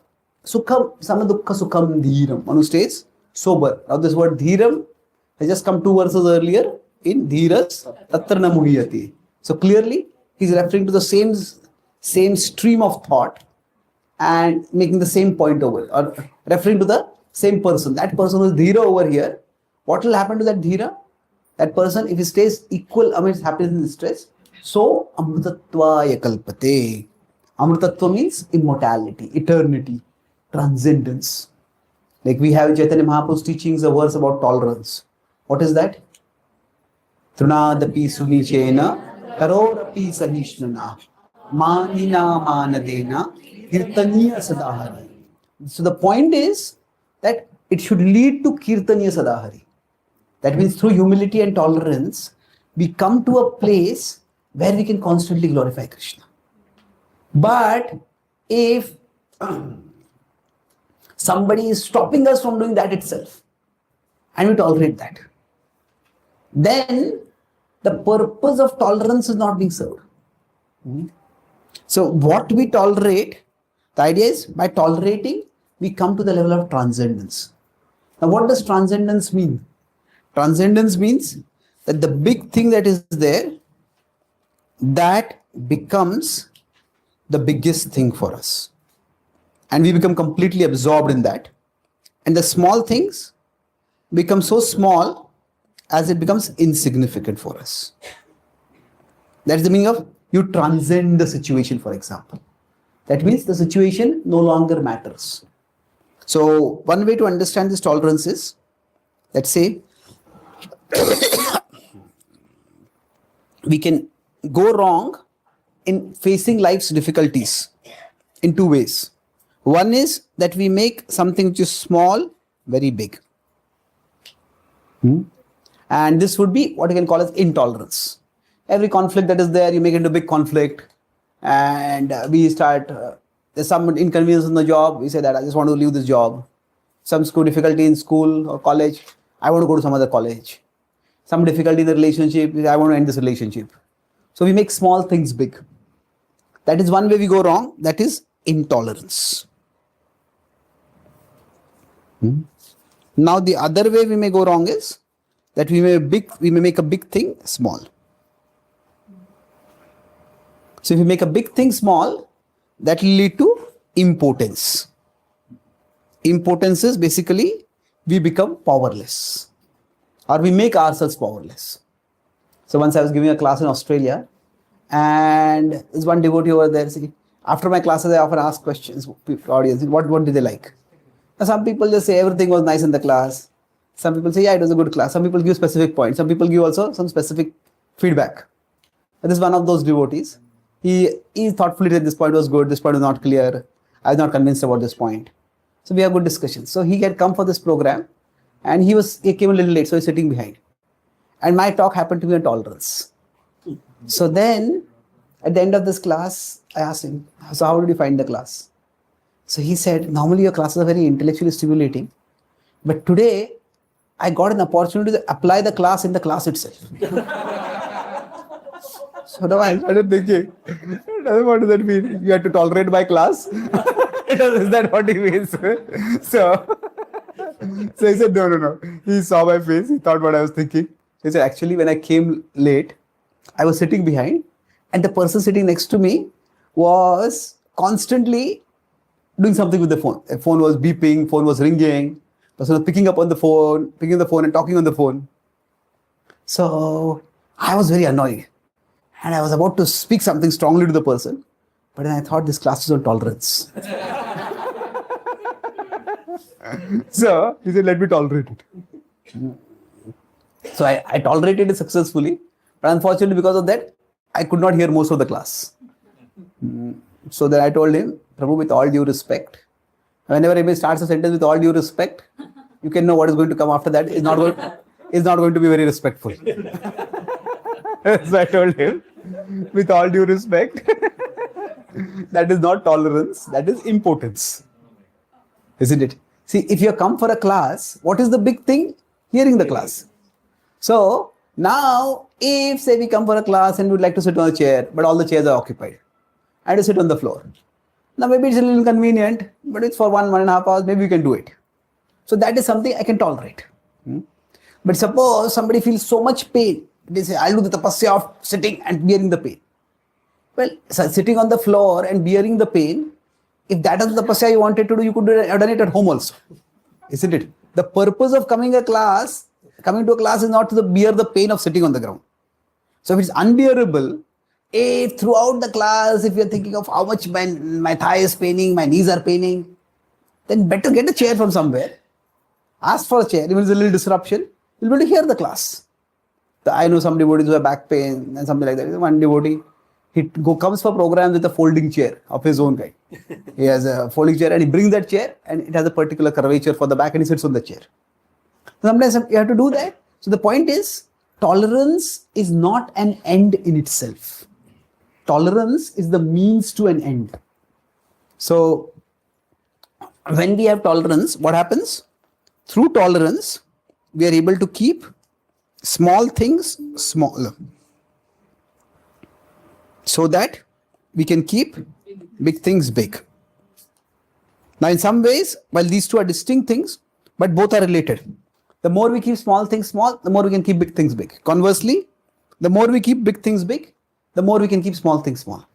Sukham, samadukha sukham dhiram, one who stays sober. Now this word dhiram has just come 2 verses earlier in dhiras tatra namuhyati. So clearly he's referring to the same stream of thought and making the same point over, or referring to the same person. That person who is dhira over here, what will happen to that dhira? That person, if he stays equal amidst happiness and distress, so amrutatvaya kalpate. Amrutatva means immortality, eternity, transcendence. Like we have in Chaitanya Mahaprabhu's teachings a verse about tolerance. What is that? Trunadapi sunichena karorapi sahishnana manina manadena kirtaniya sadahari. So the point is that it should lead to kirtaniya sadahari. That means through humility and tolerance, we come to a place where we can constantly glorify Krishna. But if somebody is stopping us from doing that itself, and we tolerate that, then the purpose of tolerance is not being served. So what we tolerate, the idea is by tolerating, we come to the level of transcendence. Now, what does transcendence mean? Transcendence means that the big thing that is there, that becomes the biggest thing for us. And we become completely absorbed in that. And the small things become so small as it becomes insignificant for us. That's the meaning of you transcend the situation, for example. That means the situation no longer matters. So one way to understand this tolerance is, let's say, we can go wrong in facing life's difficulties in two ways. One is that we make something which is small very big. And this would be what you can call as intolerance. Every conflict that is there, you make it into a big conflict. And we start, there's some inconvenience in the job, we say that I just want to leave this job. Some school difficulty in school or college, I want to go to some other college. Some difficulty in the relationship, I want to end this relationship. So we make small things big. That is one way we go wrong, that is intolerance. Now the other way we may go wrong is that we may make a big thing small. So if we make a big thing small, that will lead to impotence. Impotence is basically we become powerless, or we make ourselves powerless. So once I was giving a class in Australia, and there's one devotee over there. After my classes, I often ask questions to the audience. What did they like? Now, some people just say everything was nice in the class. Some people say, yeah, it was a good class. Some people give specific points. Some people give also some specific feedback. And this is one of those devotees. He thoughtfully said this point was good, this point was not clear. I was not convinced about this point. So we have good discussions. So he had come for this program, and he came a little late, so he's sitting behind. And my talk happened to be on tolerance. So then, at the end of this class, I asked him, so how did you find the class? So he said, normally your classes are very intellectually stimulating, but today I got an opportunity to apply the class in the class itself. So now I started thinking, what does that mean? You have to tolerate my class? Is that what he means? So he said, no. He saw my face, he thought what I was thinking. He said, actually, when I came late, I was sitting behind, and the person sitting next to me was constantly doing something with the phone. The phone was beeping, phone was ringing, person was picking the phone and talking on the phone. So I was very annoyed, and I was about to speak something strongly to the person, but then I thought this class is on tolerance. So he said, let me tolerate it. So I tolerated it successfully, but unfortunately because of that, I could not hear most of the class. So then I told him, Prabhu, with all due respect, whenever anybody starts a sentence with all due respect, you can know what is going to come after that. It's not going to be very respectful. So I told him, with all due respect, that is not tolerance, that is impotence. Isn't it? See, if you come for a class, what is the big thing? Hearing the class. So now, if say we come for a class and we would like to sit on a chair, but all the chairs are occupied, I have to sit on the floor. Now maybe it's a little inconvenient, but it's for 1.5 hours, maybe we can do it. So that is something I can tolerate. But suppose somebody feels so much pain, they say, I'll do the tapasya of sitting and bearing the pain. Well, so sitting on the floor and bearing the pain, if that is the tapasya you wanted to do, you could have done it at home also. Isn't it? The purpose of coming to a class is not to bear the pain of sitting on the ground. So if it's unbearable, if throughout the class, if you're thinking of how much my thigh is paining, my knees are paining, then better get a chair from somewhere. Ask for a chair, even if it's a little disruption, you'll be able to hear the class. I know some devotees who have back pain and something like that. One devotee, he comes for programs with a folding chair of his own kind. He has a folding chair and he brings that chair and it has a particular curvature for the back and he sits on the chair. Sometimes you have to do that. So the point is, tolerance is not an end in itself. Tolerance is the means to an end. So when we have tolerance, what happens? Through tolerance, we are able to keep small things smaller, so that we can keep big things big. Now, in some ways, while these two are distinct things, but both are related. The more we keep small things small, the more we can keep big things big. Conversely, the more we keep big things big, the more we can keep small things small.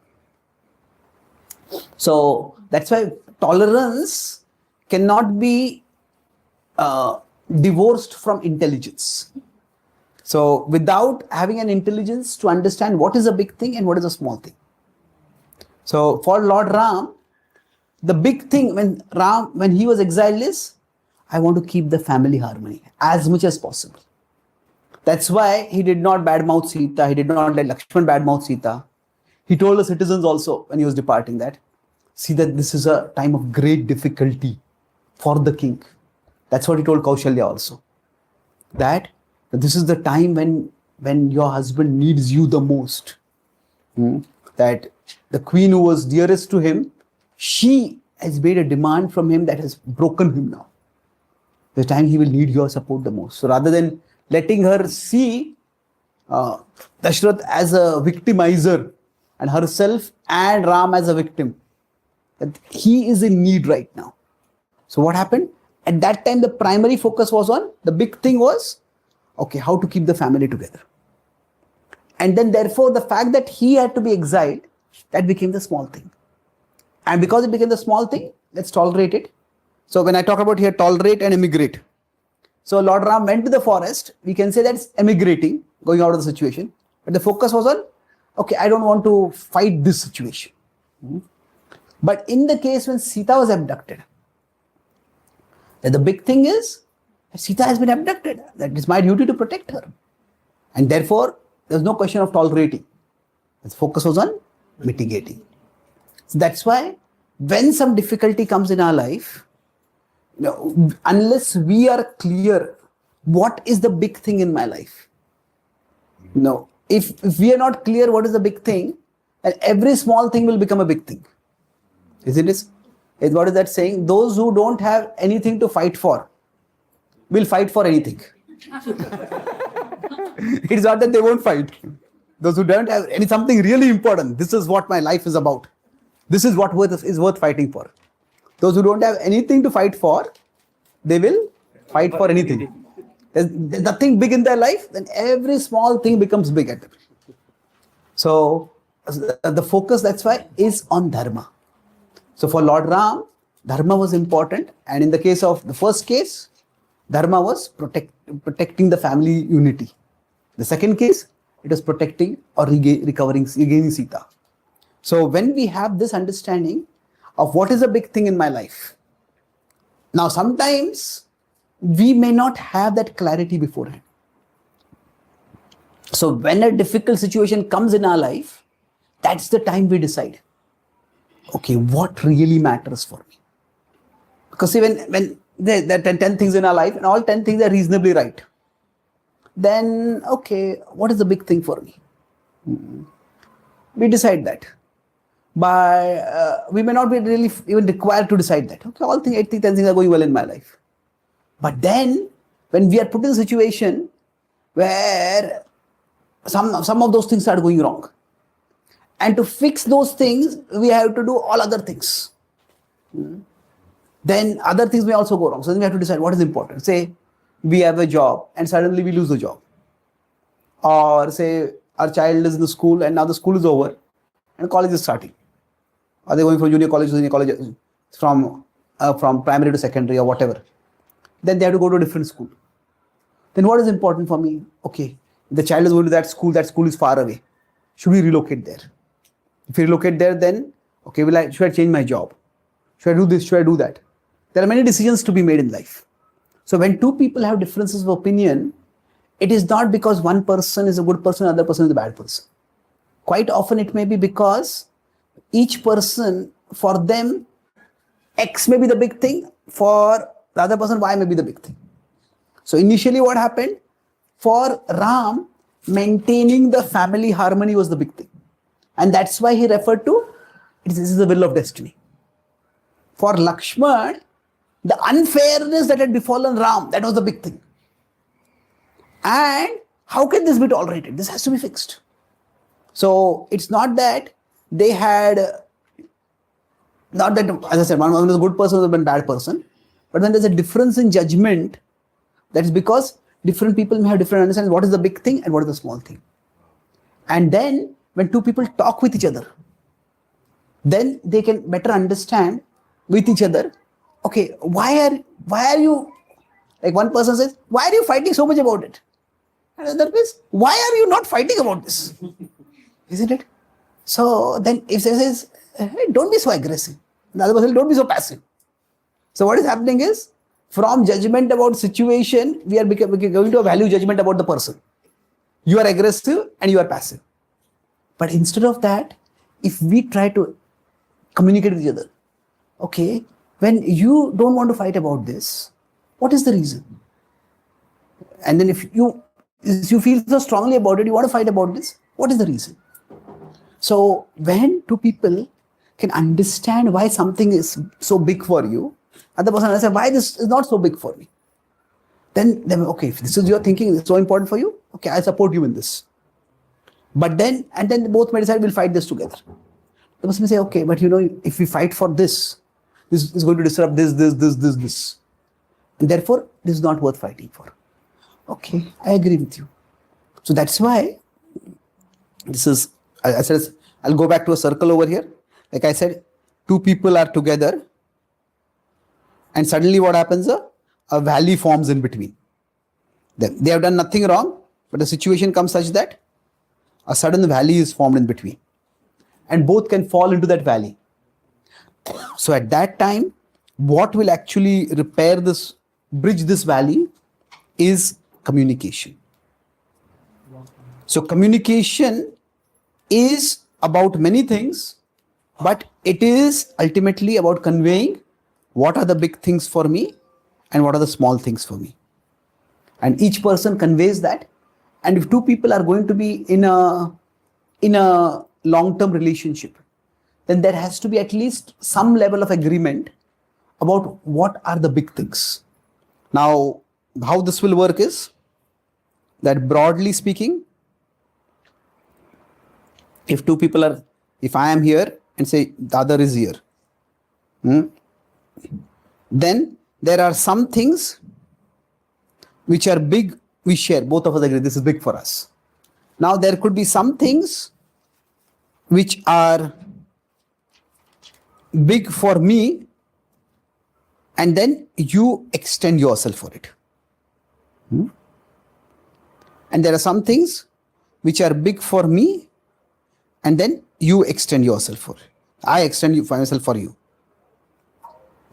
So that's why tolerance cannot be divorced from intelligence. So without having an intelligence to understand what is a big thing and what is a small thing. So for Lord Ram, the big thing when he was exiled is, I want to keep the family harmony as much as possible. That's why he did not badmouth Sita. He did not let Lakshman badmouth Sita. He told the citizens also when he was departing that, see that this is a time of great difficulty for the king. That's what he told Kaushalya also. That this is the time when your husband needs you the most. That the queen who was dearest to him, she has made a demand from him that has broken him now. The time he will need your support the most. So rather than letting her see Dashrath as a victimizer and herself and Ram as a victim, that he is in need right now. So what happened? At that time, the primary focus was on, the big thing was, okay, how to keep the family together. And then therefore, the fact that he had to be exiled, that became the small thing. And because it became the small thing, let's tolerate it. So when I talk about here, tolerate and emigrate. So Lord Ram went to the forest. We can say that's emigrating, going out of the situation. But the focus was on, okay, I don't want to fight this situation. But in the case when Sita was abducted, that the big thing is, Sita has been abducted. That is my duty to protect her. And therefore, there's no question of tolerating. The focus was on mitigating. So that's why when some difficulty comes in our life, unless we are clear what is the big thing in my life, if we are not clear what is the big thing, then every small thing will become a big thing. Isn't it? What is that saying? Those who don't have anything to fight for will fight for anything. It's not that they won't fight. Those who don't have something really important, this is what my life is about. This is what is worth fighting for. Those who don't have anything to fight for, they will fight for anything. There's nothing big in their life, then every small thing becomes big at them. So the focus, that's why, is on dharma. So for Lord Ram, dharma was important. And in the case of the first case, dharma was protecting the family unity. The second case, it was protecting or regaining Sita. So when we have this understanding of what is a big thing in my life, now sometimes we may not have that clarity beforehand. So when a difficult situation comes in our life, that's the time we decide, okay, what really matters for me? Because see, when there are 10 things in our life and all 10 things are reasonably right, then okay, what is the big thing for me? We decide that. But we may not be really even required to decide that. Okay, all 8 things, 10 things are going well in my life. But then, when we are put in a situation where some of those things start going wrong, and to fix those things, we have to do all other things. Then other things may also go wrong. So then we have to decide what is important. Say, we have a job and suddenly we lose the job. Or say, our child is in the school and now the school is over and college is starting. Are they going from junior college to senior college, from primary to secondary or whatever? Then they have to go to a different school. Then what is important for me? Okay, the child is going to that school is far away. Should we relocate there? If we relocate there, then, okay, should I change my job? Should I do this? Should I do that? There are many decisions to be made in life. So when two people have differences of opinion, it is not because one person is a good person, other person is a bad person. Quite often it may be because each person, for them, X may be the big thing, for the other person, Y may be the big thing. So initially what happened? For Ram, maintaining the family harmony was the big thing. And that's why he referred to, this is the will of destiny. For Lakshman, the unfairness that had befallen Ram, that was the big thing. And how can this be tolerated? This has to be fixed. So it's not that they had, not that, as I said, one is a good person, one is a bad person. But when there's a difference in judgment, that is because different people may have different understanding what is the big thing and what is the small thing. And then when two people talk with each other, then they can better understand with each other, okay, why are you, like one person says, why are you fighting so much about it? And another is, why are you not fighting about this? Isn't it? So then if they says, hey, don't be so aggressive. The other person, don't be so passive. So what is happening is, from judgment about situation, we are going to a value judgment about the person. You are aggressive and you are passive. But instead of that, if we try to communicate with each other, okay, when you don't want to fight about this, what is the reason? And then if you feel so strongly about it, you want to fight about this, what is the reason? So when two people can understand why something is so big for you, and the person will say, why this is not so big for me? Then okay, if this is your thinking, it's so important for you, okay, I support you in this. But then, and then both may decide we'll fight this together. The person may say, okay, but if we fight for this is going to disrupt this. And therefore, this is not worth fighting for. Okay, I agree with you. So that's why this is, I said, I'll go back to a circle over here. Like I said, two people are together and suddenly what happens? A valley forms in between. They have done nothing wrong, but the situation comes such that a sudden valley is formed in between. And both can fall into that valley. So at that time, what will actually repair this, bridge this valley is communication. So communication is about many things, but it is ultimately about conveying what are the big things for me and what are the small things for me. And each person conveys that. And if two people are going to be in a long-term relationship, then there has to be at least some level of agreement about what are the big things. Now, how this will work is that, broadly speaking, if two people are, if I am here and say the other is here, then there are some things which are big, we share, both of us agree this is big for us. Now there could be some things which are big for me, and then you extend yourself for it. And there are some things which are big for me, and then you extend yourself for it. I extend myself for you.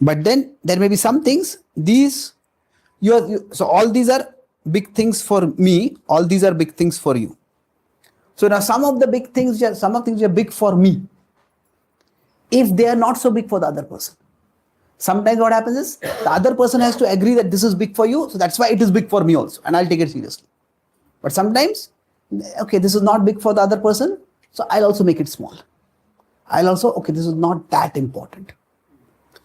But then there may be some things, so all these are big things for me, all these are big things for you. So now some of the big things, some of things are big for me, if they are not so big for the other person. Sometimes what happens is, the other person has to agree that this is big for you, so that's why it is big for me also, and I'll take it seriously. But sometimes, okay, this is not big for the other person, so I'll also make it small. I'll also, okay, this is not that important.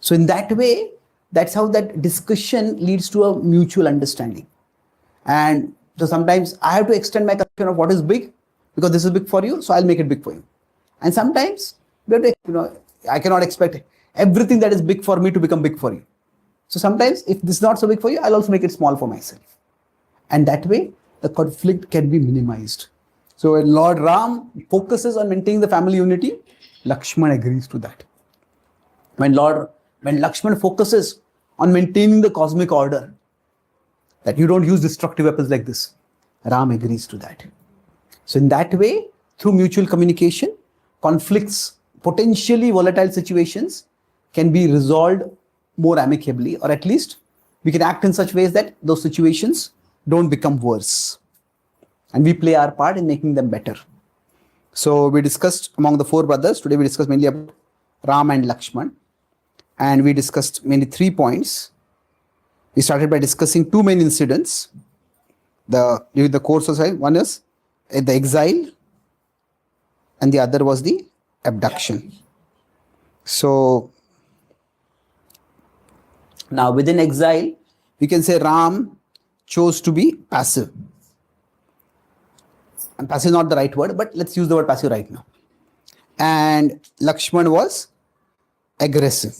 So in that way, that's how that discussion leads to a mutual understanding. And so sometimes I have to extend my conception of what is big, because this is big for you, so I'll make it big for you. And sometimes, I cannot expect everything that is big for me to become big for you. So sometimes, if this is not so big for you, I'll also make it small for myself. And that way, the conflict can be minimized. So when Lord Ram focuses on maintaining the family unity, Lakshman agrees to that. When Lakshman focuses on maintaining the cosmic order, that you don't use destructive weapons like this, Ram agrees to that. So in that way, through mutual communication, conflicts, potentially volatile situations can be resolved more amicably, or at least we can act in such ways that those situations don't become worse. And we play our part in making them better. So we discussed among the four brothers, today we discussed mainly about Ram and Lakshman. And we discussed mainly 3 points. We started by discussing two main incidents during the course of life. One is the exile, and the other was the abduction. So now within exile, we can say Ram chose to be passive. and passive is not the right word, but let's use the word passive right now. And Lakshman was aggressive.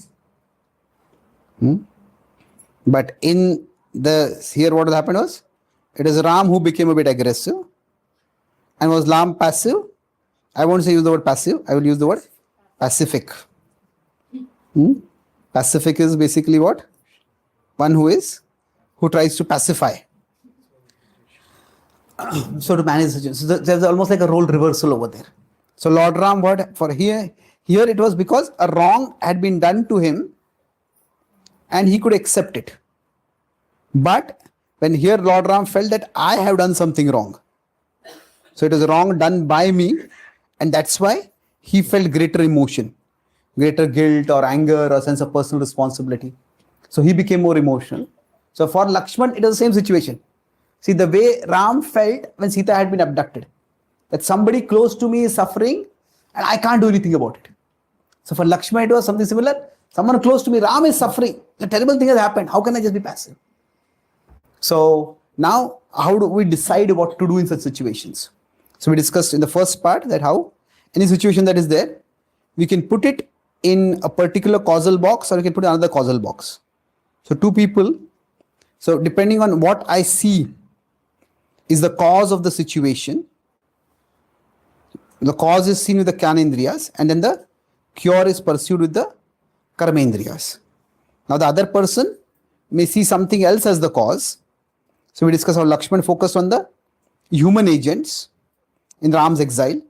But in here what happened was, it is Ram who became a bit aggressive. And was Ram passive? I won't say use the word passive, I will use the word pacific. Pacific is basically what? One who tries to pacify. So to manage the situation. So there's almost like a role reversal over there. So Lord Ram, what for here it was because a wrong had been done to him and he could accept it. But when here Lord Ram felt that I have done something wrong. So it was wrong done by me, and that's why he felt greater emotion, greater guilt or anger or sense of personal responsibility. So he became more emotional. So for Lakshman, it was the same situation. See, the way Ram felt when Sita had been abducted, that somebody close to me is suffering and I can't do anything about it. So for Lakshman, it was something similar. Someone close to me, Ram is suffering. A terrible thing has happened. How can I just be passive? So now, how do we decide what to do in such situations? So we discussed in the first part that how any situation that is there, we can put it in a particular causal box or we can put it in another causal box. So two people, so depending on what I see is the cause of the situation, the cause is seen with the Jnanendriyas and then the cure is pursued with the Karmendriyas. Now the other person may see something else as the cause. So we discussed how Lakshman focused on the human agents in Ram's exile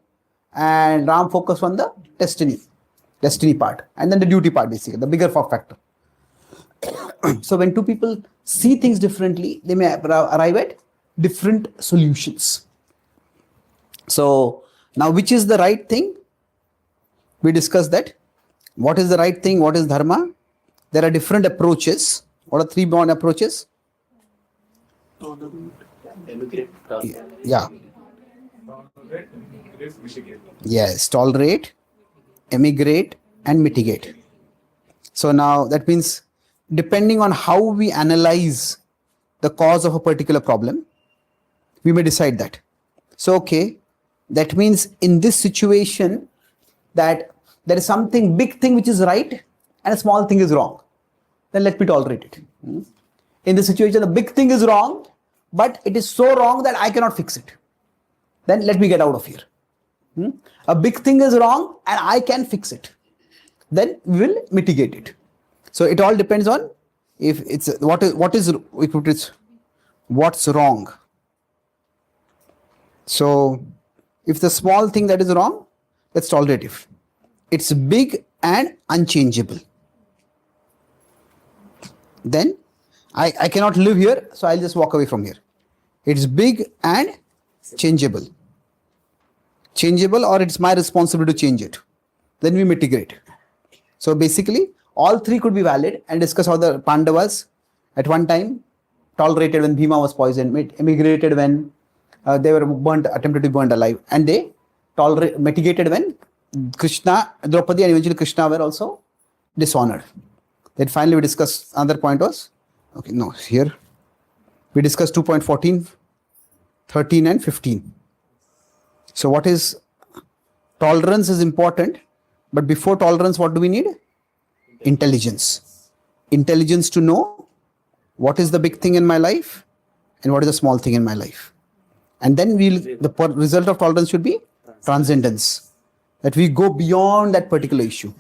and Ram focused on the destiny part and then the duty part, basically, the bigger factor. So when two people see things differently, they may arrive at different solutions. So now which is the right thing? We discussed that. What is the right thing? What is dharma? There are different approaches. What are three broad approaches? Yeah. Yes, tolerate, emigrate, and mitigate. So now that means depending on how we analyze the cause of a particular problem, we may decide that. So, okay, that means in this situation that there is something big thing which is right and a small thing is wrong. Then let me tolerate it. In this situation, the big thing is wrong, but it is so wrong that I cannot fix it. Then let me get out of here. A big thing is wrong and I can fix it. Then we will mitigate it. So it all depends on if it's what's wrong. So if the small thing that is wrong, that's tolerative. It's big and unchangeable. Then I cannot live here, so I'll just walk away from here. It's big and changeable. Changeable, or it's my responsibility to change it. Then we mitigate. So basically, all three could be valid, and discuss how the Pandavas at one time tolerated when Bhima was poisoned, emigrated when they were attempted to be burnt alive, and they mitigated when Krishna, Draupadi, and eventually Krishna were also dishonored. Then finally we discussed another point was, here we discussed 2.14, 13 and 15. So what is tolerance is important, but before tolerance, what do we need? Intelligence. Intelligence to know what is the big thing in my life and what is the small thing in my life. And then the result of tolerance should be transcendence. That we go beyond that particular issue.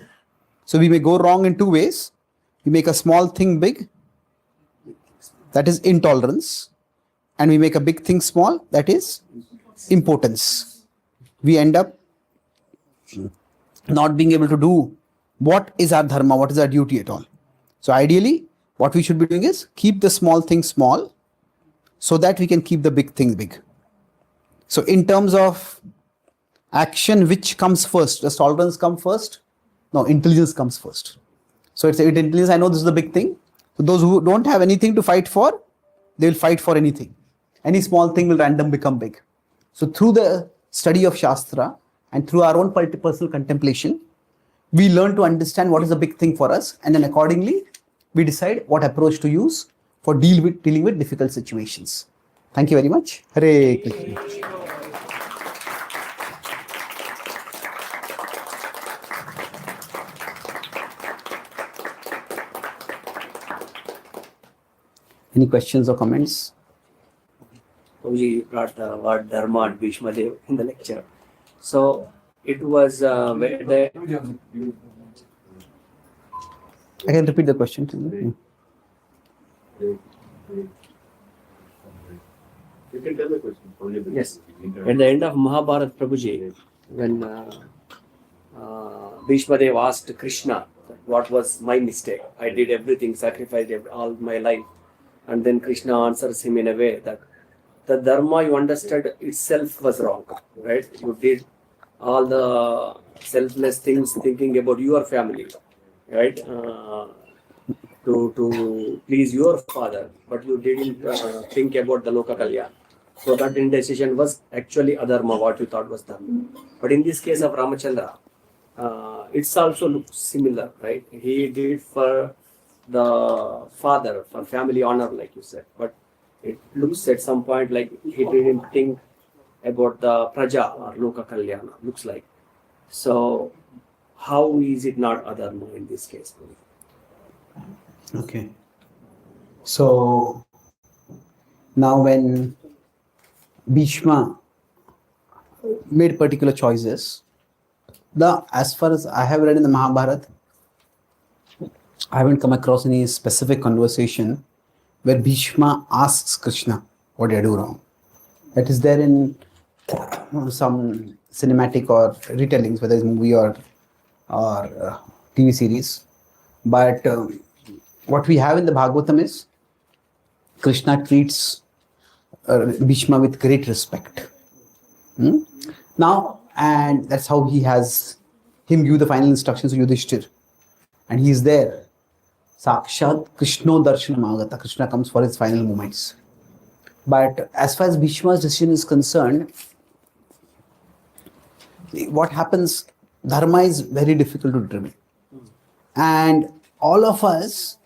So we may go wrong in two ways. We make a small thing big, that is intolerance. And we make a big thing small, that is impotence. We end up not being able to do what is our dharma, what is our duty at all. So ideally, what we should be doing is keep the small thing small so that we can keep the big thing big. So in terms of action, which comes first? Does tolerance come first? No, intelligence comes first. So it's intelligence, I know this is the big thing. So those who don't have anything to fight for, they will fight for anything. Any small thing will random become big. So through the study of Shastra and through our own personal contemplation, we learn to understand what is the big thing for us, and then accordingly, we decide what approach to use for dealing with difficult situations. Thank you very much. Hare Krishna. Any questions or comments? We brought the word Dharma and Bhishma Dev in the lecture. So it was where the I can repeat the question to you. You can tell the question. Only the yes, at the end of Mahabharata, Prabhuji, when Bhishma Dev asked Krishna, what was my mistake? I did everything, sacrificed all my life. And then Krishna answers him in a way that the dharma you understood itself was wrong, right? You did all the selfless things thinking about your family, right? To please your father, but you didn't think about the Loka Kalyan. So that indecision was actually adharma, what you thought was dharma. But in this case of Ramachandra, it's also looks similar, right? He did for the father, for family honor, like you said. But it looks at some point like he didn't think about the praja or Loka Kalyana, looks like. So how is it not adharma in this case? Okay. So now when Bhishma made particular choices, as far as I have read in the Mahabharata, I haven't come across any specific conversation where Bhishma asks Krishna, what did I do wrong? That is there in some cinematic or retellings, whether it's movie or TV series. But what we have in the Bhagavatam is Krishna treats Bhishma with great respect. Now, and that's how he has him give the final instructions to Yudhishthir. And he is there. Sakshat Krishno Darshan Magata. Krishna comes for his final moments. But as far as Bhishma's decision is concerned, what happens, dharma is very difficult to determine. And all of us,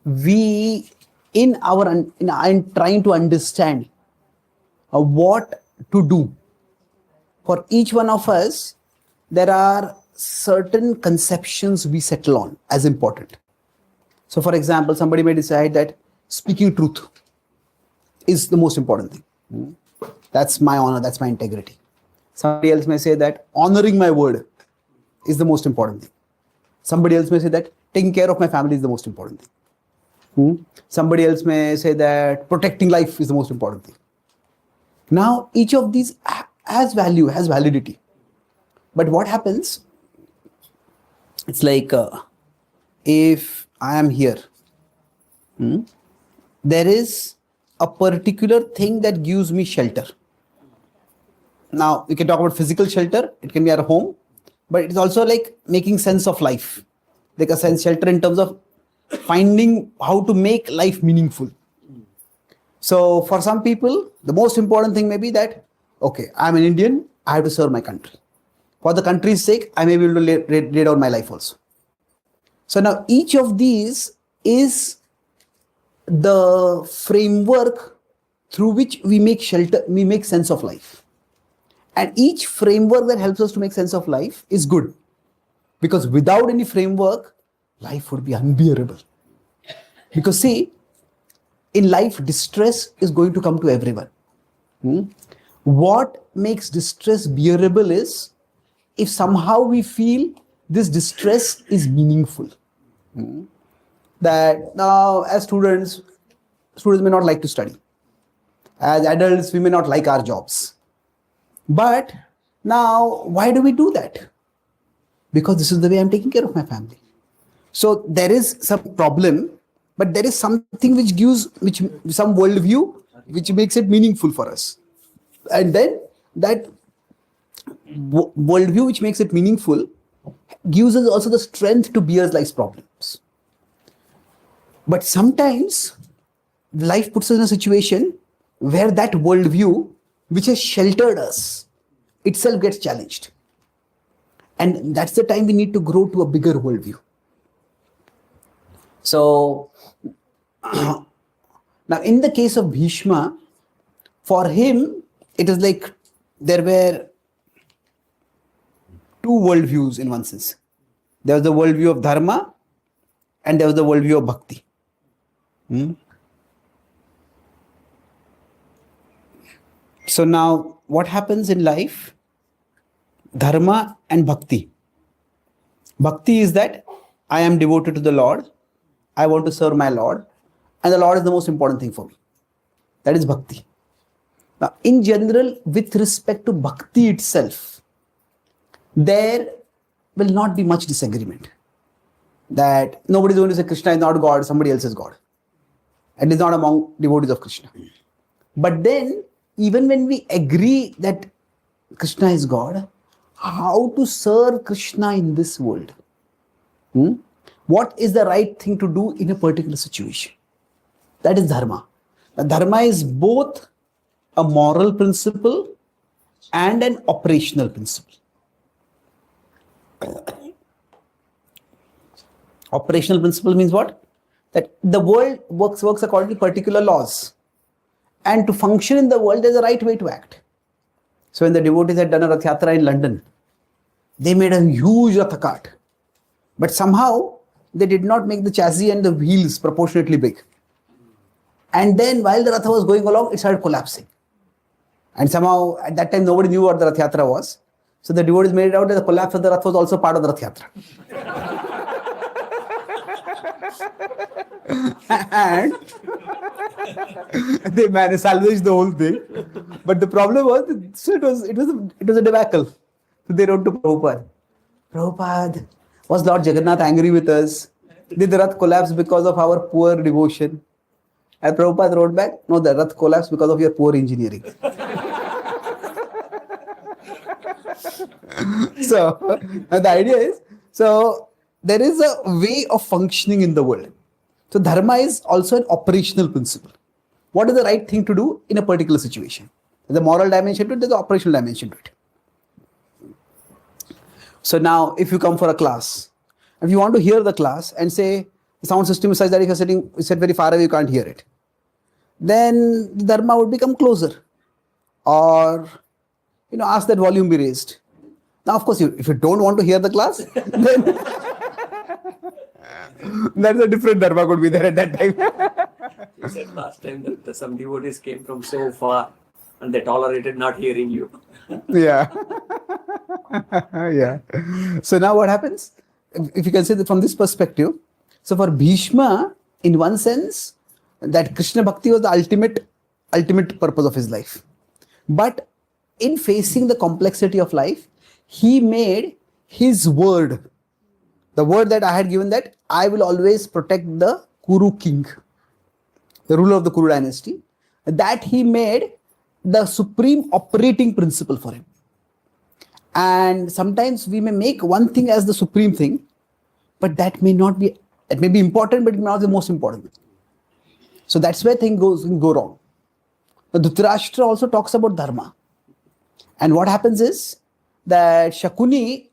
we, in trying to understand what to do, for each one of us, there are certain conceptions we settle on as important. So, for example, somebody may decide that speaking truth is the most important thing. That's my honor, that's my integrity. Somebody else may say that honoring my word is the most important thing. Somebody else may say that taking care of my family is the most important thing. Somebody else may say that protecting life is the most important thing. Now, each of these has value, has validity. But what happens, it's like if I am here, there is a particular thing that gives me shelter. Now, we can talk about physical shelter. It can be our home, but it's also like making sense of life. Like a sense shelter in terms of finding how to make life meaningful. So for some people, the most important thing may be that, okay, I'm an Indian, I have to serve my country. For the country's sake, I may be able to lay down my life also. So now each of these is the framework through which we make shelter, we make sense of life. And each framework that helps us to make sense of life is good. Because without any framework, life would be unbearable. Because see, in life, distress is going to come to everyone. What makes distress bearable is if somehow we feel this distress is meaningful. That now as students may not like to study. As adults, we may not like our jobs. But now, why do we do that? Because this is the way I'm taking care of my family. So there is some problem, but there is something which gives, some worldview, which makes it meaningful for us. And then that worldview which makes it meaningful gives us also the strength to bear life's problems. But sometimes life puts us in a situation where that worldview which has sheltered us itself gets challenged. And that's the time we need to grow to a bigger worldview. So now in the case of Bhishma, for him, it is like there were two worldviews in one sense. There was the worldview of dharma and there was the worldview of bhakti. So now what happens in life? Dharma and bhakti. Bhakti is that I am devoted to the Lord. I want to serve my Lord. And the Lord is the most important thing for me. That is bhakti. Now, in general, with respect to bhakti itself, there will not be much disagreement. That nobody is going to say Krishna is not God, somebody else is God. And is not among devotees of Krishna. But then, even when we agree that Krishna is God, how to serve Krishna in this world? What is the right thing to do in a particular situation? That is dharma. Now, dharma is both a moral principle and an operational principle. Operational principle means what? That the world works according to particular laws. And to function in the world, there's a right way to act. So when the devotees had done a Rath Yatra in London, they made a huge Rath cart. But somehow, they did not make the chassis and the wheels proportionately big. And then while the Ratha was going along, it started collapsing. And somehow, at that time, nobody knew what the Rath Yatra was. So the devotees made it out that the collapse of the Rath was also part of the Rath Yatra. And they managed to salvage the whole thing. But the problem was, so it was a debacle. So they wrote to Prabhupada. Prabhupada, was Lord Jagannath angry with us? Did the Rath collapse because of our poor devotion? And Prabhupada wrote back, no, the Rath collapsed because of your poor engineering. So, the idea is, so there is a way of functioning in the world. So, dharma is also an operational principle. What is the right thing to do in a particular situation? There's a moral dimension to it, there's an operational dimension to it. So now, if you come for a class, if you want to hear the class and say the sound system is such that if you're set very far away, you can't hear it, then the dharma would become closer, or ask that volume be raised. Now, of course, if you don't want to hear the class, then that's a different dharma could be there at that time. You said last time that some devotees came from so far and they tolerated not hearing you. Yeah. Yeah. So now what happens? If you can say that from this perspective, so for Bhishma, in one sense, that Krishna Bhakti was the ultimate purpose of his life. But in facing the complexity of life, he made his word, the word that I had given, that I will always protect the Kuru king, the ruler of the Kuru dynasty, that he made the supreme operating principle for him. And sometimes we may make one thing as the supreme thing, but that may be important, but it may not be the most important thing. So that's where things go wrong. Now, Dhritarashtra also talks about dharma. And what happens is that Shakuni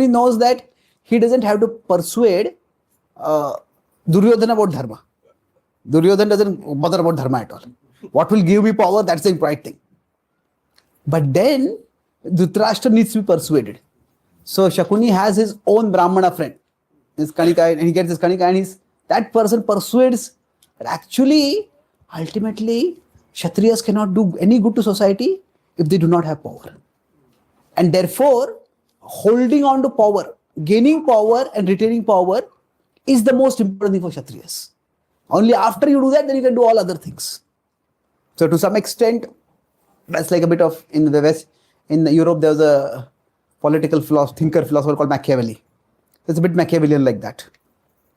knows that he doesn't have to persuade Duryodhana about dharma. Duryodhana doesn't bother about dharma at all. What will give me power, that's the right thing. But then Dhritarashtra needs to be persuaded. So Shakuni has his own Brahmana friend, his Kanika, and he gets his Kanika, and that person persuades that actually, ultimately, Kshatriyas cannot do any good to society if they do not have power. And therefore, holding on to power, gaining power and retaining power is the most important thing for Kshatriyas. Only after you do that, then you can do all other things. So to some extent, that's like a bit of, in the West, in Europe, there was a political philosopher called Machiavelli. It's a bit Machiavellian like that.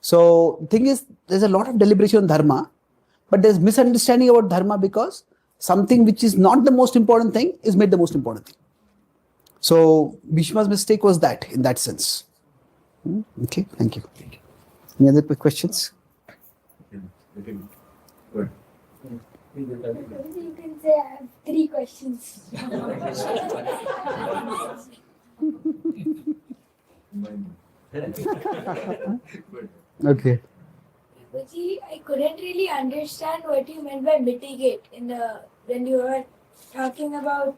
So the thing is, there's a lot of deliberation on dharma, but there's misunderstanding about dharma because something which is not the most important thing is made the most important thing. So Bhishma's mistake was that, in that sense. Okay, thank you. Any other quick questions? Good. You can say I have 3 questions. Okay. Baji, I couldn't really understand what you meant by mitigate when you were talking about,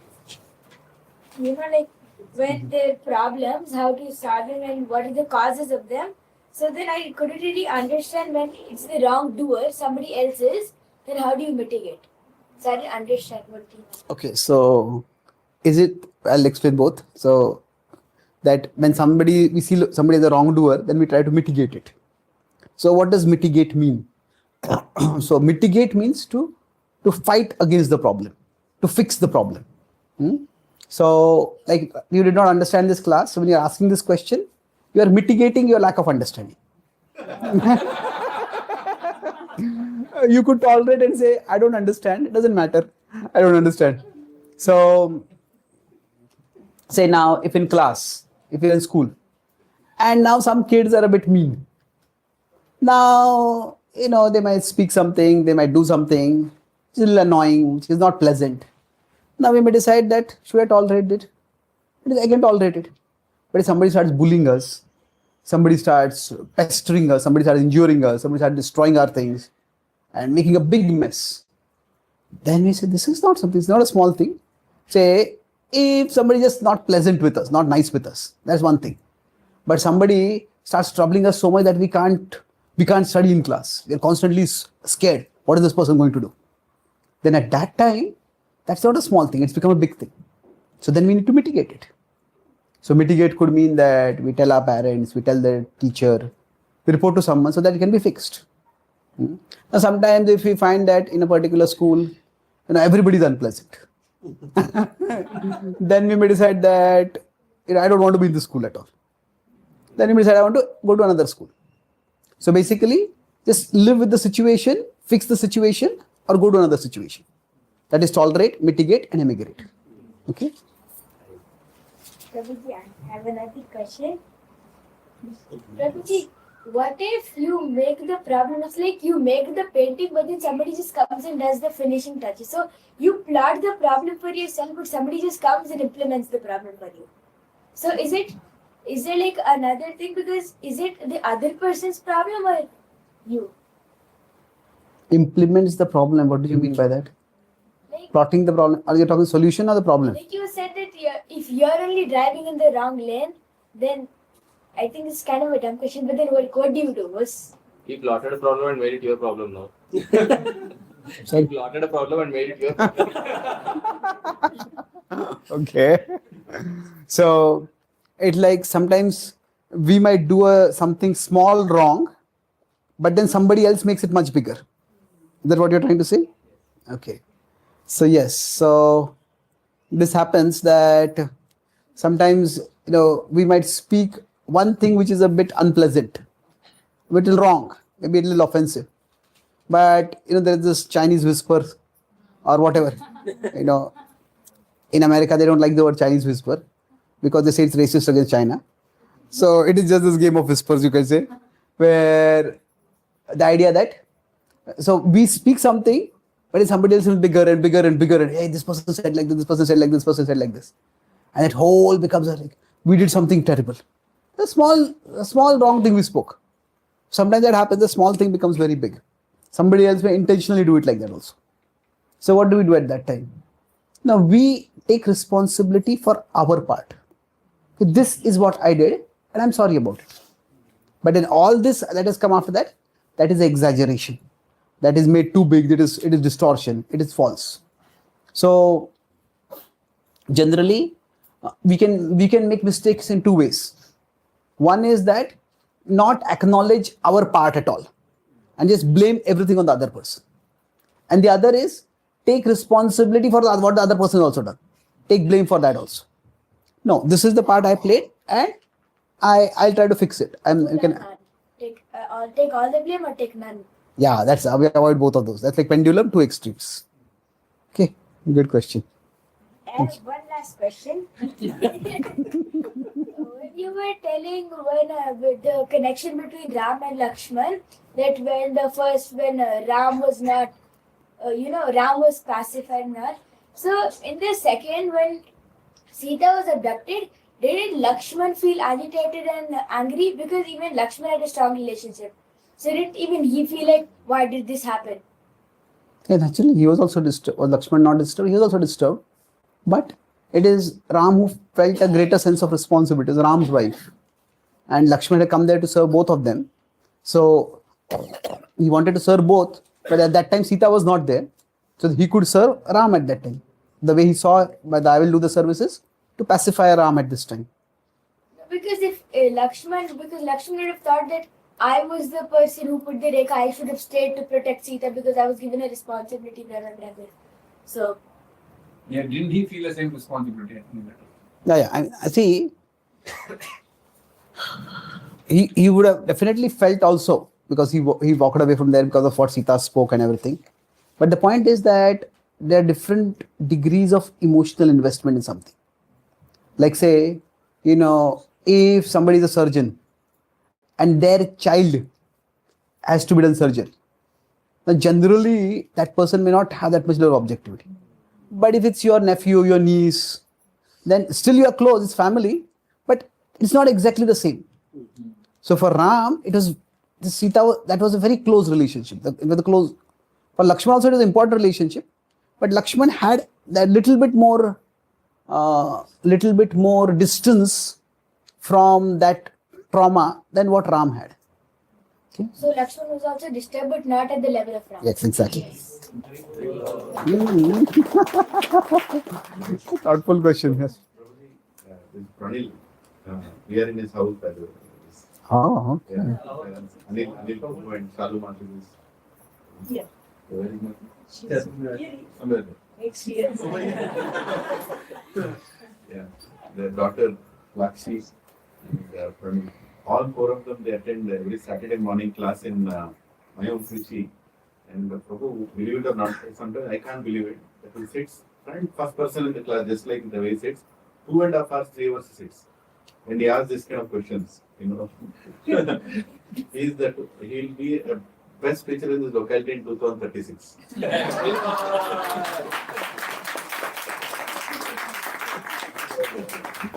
like when there are problems, how to solve them and what are the causes of them. So then I couldn't really understand when it's the wrongdoer, somebody else's, then how do you mitigate? So I didn't understand what you meant. Okay, so I'll explain both. So that when we see somebody as a wrongdoer, then we try to mitigate it. So what does mitigate mean? So mitigate means to fight against the problem, to fix the problem. So like you did not understand this class. So when you're asking this question, you are mitigating your lack of understanding. You could tolerate and say, I don't understand. It doesn't matter. I don't understand. So say now if in class, if you're in school, and now some kids are a bit mean. Now, they might speak something, they might do something, it's a little annoying, which is not pleasant. Now we may decide that, should I tolerate it? I can tolerate it. But if somebody starts bullying us, somebody starts pestering us, somebody starts injuring us, somebody starts destroying our things and making a big mess, then we say, this is not something, it's not a small thing. Say, if somebody just not pleasant with us, not nice with us, that's one thing. But somebody starts troubling us so much that we can't study in class. We're constantly scared. What is this person going to do? Then at that time, that's not a small thing. It's become a big thing. So then we need to mitigate it. So mitigate could mean that we tell our parents, we tell the teacher, we report to someone so that it can be fixed. Now sometimes if we find that in a particular school, everybody is unpleasant, then we may decide that I don't want to be in this school at all. Then we may decide I want to go to another school. So basically, just live with the situation, fix the situation, or go to another situation. That is tolerate, mitigate, and emigrate. Okay? Prabhuji, I have another question. Prabhuji, what if you make the problem, it's like you make the painting, but then somebody just comes and does the finishing touches. So you plot the problem for yourself, but somebody just comes and implements the problem for you. So is there like another thing, because is it the other person's problem or you? Implements the problem. What do you mean by that? Like, plotting the problem. Are you talking solution or the problem? Like you said that if you're only driving in the wrong lane, then I think it's kind of a dumb question. But then what do you do? He plotted a problem and made it your problem now. Sorry? He plotted a problem and made it your problem. Okay. So it's like sometimes we might do something small wrong, but then somebody else makes it much bigger. Is that what you're trying to say? Okay. So yes. So this happens that sometimes we might speak one thing which is a bit unpleasant, a little wrong, maybe a little offensive. But there is this Chinese whisper or whatever. In America they don't like the word Chinese whisper because they say it's racist against China. So it is just this game of whispers, you can say, where the idea that so we speak something, but if somebody else is bigger and bigger and bigger, and hey, this person said like this, this person said like this, this person said like this, and that whole becomes like we did something terrible. A small wrong thing we spoke. Sometimes that happens. The small thing becomes very big. Somebody else may intentionally do it like that also. So what do we do at that time? Now we take responsibility for our part. This is what I did, and I'm sorry about it. But then all this that has come after that, that is exaggeration. That is made too big. It is distortion. It is false. So generally, we can make mistakes in two ways. One is that not acknowledge our part at all and just blame everything on the other person. And the other is take responsibility for what the other person also done. Take blame for that also. No, this is the part I played and I'll try to fix it. Take all the blame or take none? Yeah, we avoid both of those. That's like pendulum, two extremes. Okay, good question. And one last question. When you were telling with the connection between Ram and Lakshman, that when Ram was not, Ram was pacified not. So in the second, when Sita was abducted, didn't Lakshman feel agitated and angry? Because even Lakshman had a strong relationship. So didn't even he feel like, why did this happen? Yeah, actually, he was also disturbed. Was Lakshman not disturbed? He was also disturbed. But it is Ram who felt a greater sense of responsibility. It was Ram's wife. And Lakshman had come there to serve both of them. So he wanted to serve both. But at that time, Sita was not there. So he could serve Ram at that time. The way he saw, but I will do the services to pacify Ram at this time. Because if Lakshman would have thought that I was the person who put the rekha, I should have stayed to protect Sita because I was given a responsibility, blah, blah, blah, blah. So, Yeah, didn't he feel the same responsibility? I see. He would have definitely felt also, because he walked away from there because of what Sita spoke and everything. But the point is that there are different degrees of emotional investment in something. Like say, if somebody is a surgeon and their child has to be done surgery, then generally that person may not have that much level of objectivity. But if it's your nephew, your niece, then still you are close, it's family, but it's not exactly the same. So for Ram, it was Sita, that was a very close relationship. For Lakshman also it was an important relationship, but Lakshman had that little bit more distance from that trauma than what Ram had. Okay? so Lakshman was also disturbed, but not at the level of Ram. Yes, exactly. Thoughtful question, yes. This Pranil, we are in his house, by the way. Oh, okay. Anil Prabhu and Shalu Matu is. Yeah. Where is my? Somewhere there. Next year. Yeah, their daughter Lakshi and Pranil. All four of them, they attend every Saturday morning class in my own Trichy. And Prabhu, believe it or not, sometimes I can't believe it. That he sits, right, first person in the class, just like the way he sits, 2.5 hours, 3 hours he sits. And he asks this kind of questions, He'll be a best preacher in this locality in 2036.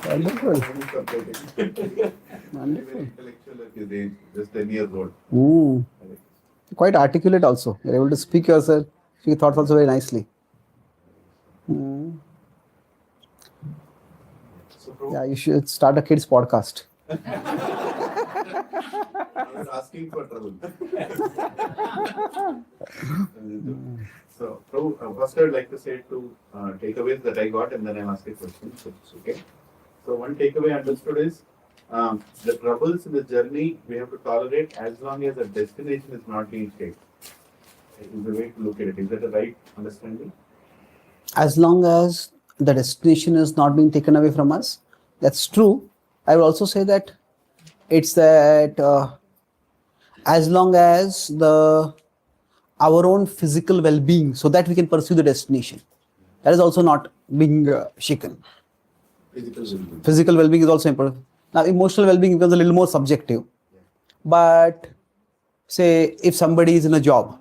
Wonderful. Very intellectual at his age, just 10 years old. Quite articulate also. You're able to speak yourself, your thoughts also very nicely. So, Prabhu, Yeah, you should start a kids podcast. I was asking for trouble. So, Prabhu, first I would like to say two takeaways that I got, and then I'll ask a question. So, it's okay. So, one takeaway I understood is the troubles in the journey we have to tolerate as long as the destination is not being shaped. Is the way to look at it. Is that a right understanding? As long as the destination is not being taken away from us, that's true. I will also say that it's that as long as our own physical well-being, so that we can pursue the destination, that is also not being shaken. Physical well-being is also important. Now, emotional well-being becomes a little more subjective. But say if somebody is in a job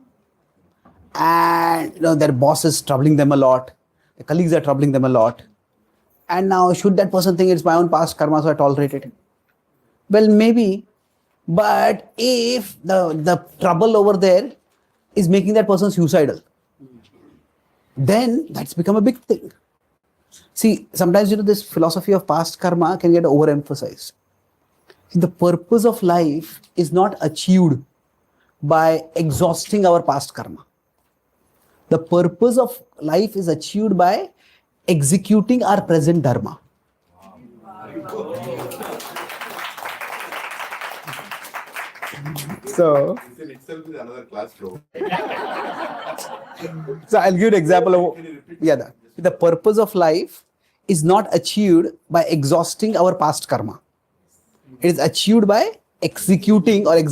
and their boss is troubling them a lot, the colleagues are troubling them a lot, and now should that person think it's my own past karma, so I tolerate it? Well, maybe, but if the trouble over there is making that person suicidal, then that's become a big thing. See, sometimes this philosophy of past karma can get overemphasized. See, the purpose of life is not achieved by exhausting our past karma. The purpose of life is achieved by executing our present dharma. So, This in itself is another class, bro. so I'll give you an example of the purpose of life is not achieved by exhausting our past karma. It is achieved by executing our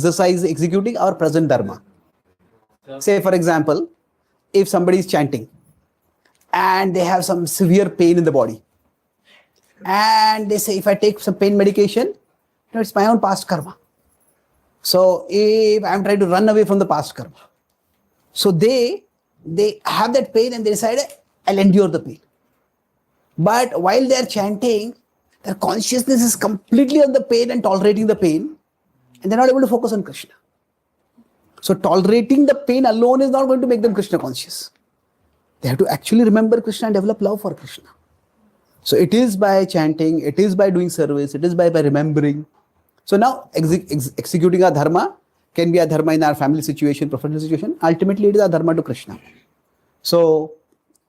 present dharma. Say, for example, if somebody is chanting and they have some severe pain in the body, and they say, if I take some pain medication, it's my own past karma. So if I'm trying to run away from the past karma, so they have that pain and they decide, I'll endure the pain. But while they're chanting, their consciousness is completely on the pain and tolerating the pain, and they're not able to focus on Krishna. So tolerating the pain alone is not going to make them Krishna conscious. They have to actually remember Krishna and develop love for Krishna. So it is by chanting, it is by doing service, it is by remembering. So now executing our dharma can be a dharma in our family situation, professional situation. Ultimately, it is a dharma to Krishna. So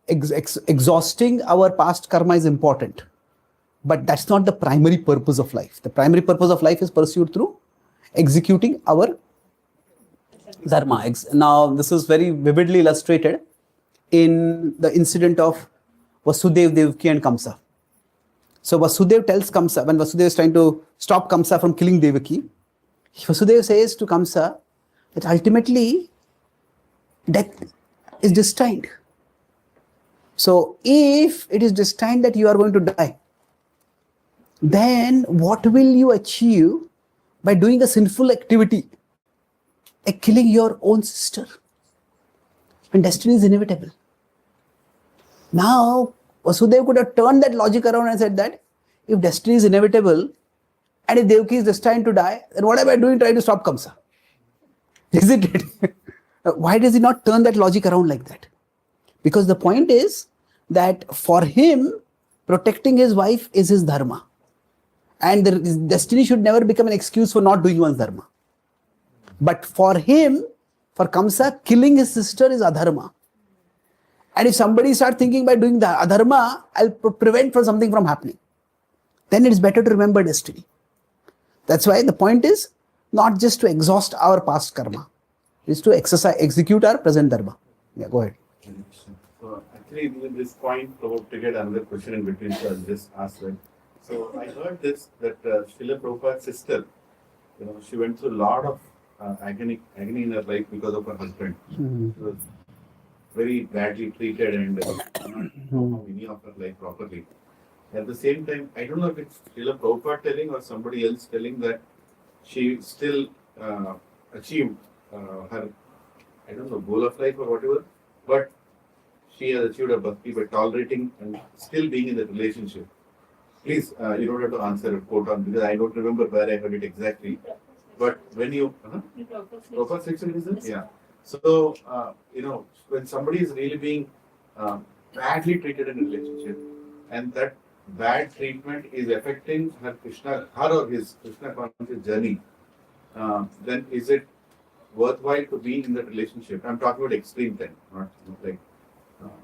exhausting our past karma is important, but that's not the primary purpose of life. The primary purpose of life is pursued through executing our dharma. Now, this is very vividly illustrated in the incident of Vasudev, Devaki and Kamsa. So Vasudev tells Kamsa, when Vasudev is trying to stop Kamsa from killing Devaki, Vasudev says to Kamsa that ultimately death is destined. So if it is destined that you are going to die, then what will you achieve by doing a sinful activity, like killing your own sister? And destiny is inevitable. Now, Vasudev could have turned that logic around and said that if destiny is inevitable and if Devaki is destined to die, then what am I doing trying to stop Kamsa? Isn't it? Why does he not turn that logic around like that? Because the point is that for him, protecting his wife is his dharma. And the destiny should never become an excuse for not doing one's dharma. But for him, for Kamsa, killing his sister is adharma. And if somebody starts thinking by doing the adharma, I'll prevent from something from happening, then it's better to remember destiny. That's why the point is not just to exhaust our past karma, it's to execute our present dharma. Yeah, go ahead. So actually, in this point, Prabhupada triggered another question in between, so I'll just ask that. So I heard this, that Srila Prabhupada's sister, she went through a lot of agony in her life because of her husband. Mm-hmm. She was very badly treated and not know any of her life properly. At the same time, I don't know if it's Srila Prabhupada telling or somebody else telling that she still achieved her, I don't know, goal of life or whatever, but she has achieved her bhakti by tolerating and still being in the relationship. Please, you don't have to answer a quote on, because I don't remember where I heard it exactly. But when you, Prabhupada sexual reasons? Yeah. So, when somebody is really being badly treated in a relationship, and that bad treatment is affecting her or his Krishna conscious journey, then is it worthwhile to be in that relationship? I'm talking about extreme time, not like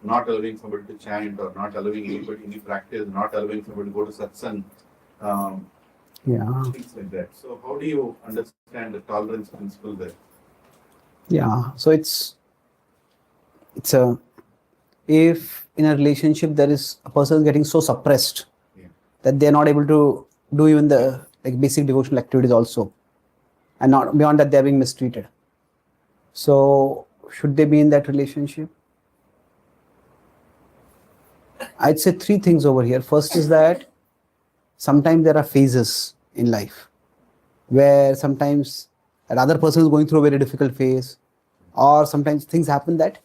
not allowing somebody to chant or not allowing anybody any practice, not allowing somebody to go to satsang, things like that. So how do you understand the tolerance principle there? Yeah, so it's if in a relationship there is a person getting so suppressed that they're not able to do even the basic devotional activities also, and not beyond that they're being mistreated. So should they be in that relationship? I'd say three things over here. First is that sometimes there are phases in life where sometimes another person is going through a very difficult phase, or sometimes things happen that,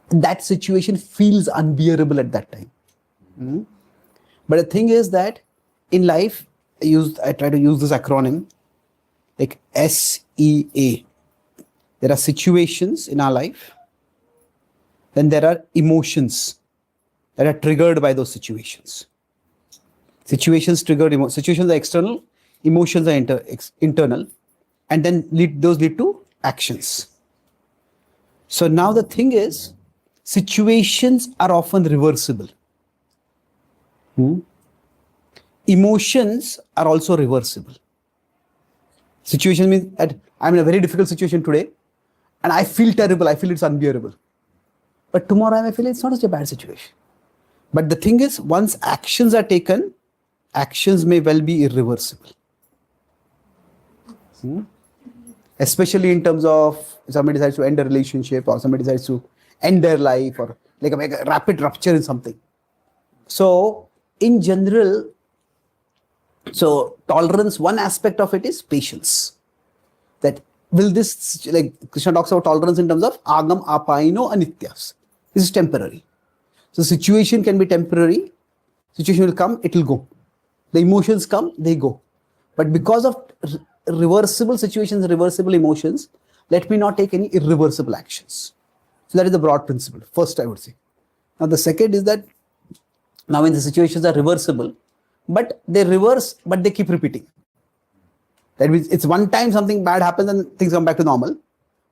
that situation feels unbearable at that time. But the thing is that in life, I try to use this acronym like SEA. There are situations in our life, then there are emotions that are triggered by those situations. Situations are external, emotions are internal, and then those lead to actions. So now the thing is, situations are often reversible. Emotions are also reversible. Situation means that I'm in a very difficult situation today and I feel terrible, I feel it's unbearable. But tomorrow I may feel it's not such a bad situation. But the thing is, once actions are taken, actions may well be irreversible. Especially in terms of somebody decides to end a relationship, or somebody decides to end their life, or like a rapid rupture in something. So in general, tolerance, one aspect of it is patience. That will this, like Krishna talks about tolerance in terms of agam apaino anityas. This is temporary. So situation can be temporary. Situation will come, it will go. The emotions come, they go. But because of reversible situations, reversible emotions, let me not take any irreversible actions. So that is the broad principle. First, I would say. Now the second is that now when the situations are reversible, but they reverse, but they keep repeating. That means it's one time something bad happens and things come back to normal.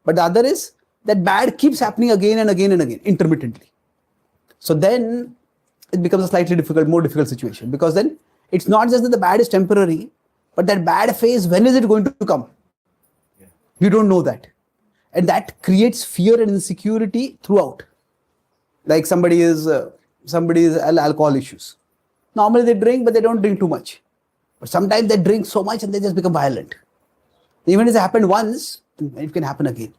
But the other is that bad keeps happening again and again and again, intermittently. So then it becomes a slightly more difficult situation, because then it's not just that the bad is temporary, but that bad phase, when is it going to come? You don't know that. And that creates fear and insecurity throughout. Like somebody is alcohol issues. Normally they drink, but they don't drink too much. But sometimes they drink so much and they just become violent. Even if it happened once, it can happen again.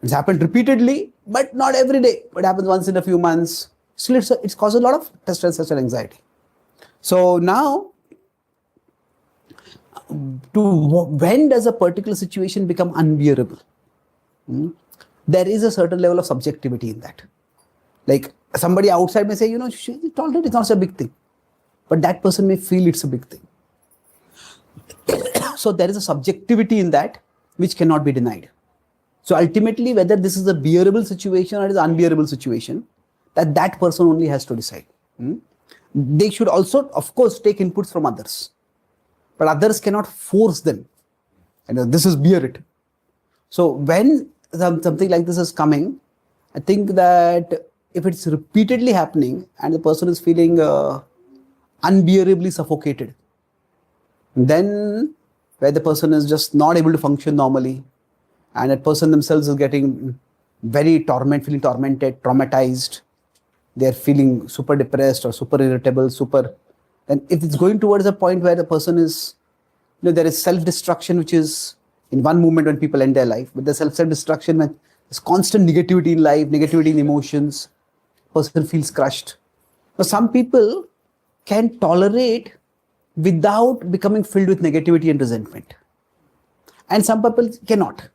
It's happened repeatedly, but not every day. It happens once in a few months. Still, it's caused a lot of stress and anxiety. So now, when does a particular situation become unbearable? There is a certain level of subjectivity in that. Like somebody outside may say, tolerate is not a big thing. But that person may feel it's a big thing. So there is a subjectivity in that which cannot be denied. So ultimately, whether this is a bearable situation or it is an unbearable situation, that person only has to decide. They should also, of course, take inputs from others. But others cannot force them. And this is bear it. So when something like this is coming, I think that if it's repeatedly happening and the person is feeling unbearably suffocated, then where the person is just not able to function normally, and that person themselves is getting feeling tormented, traumatized, they're feeling super depressed or super irritable, then if it's going towards a point where the person is, there is self-destruction, which is in one moment when people end their life, but the self-destruction, when there's constant negativity in life, negativity in emotions, person feels crushed. Now, some people can tolerate without becoming filled with negativity and resentment. And some people cannot.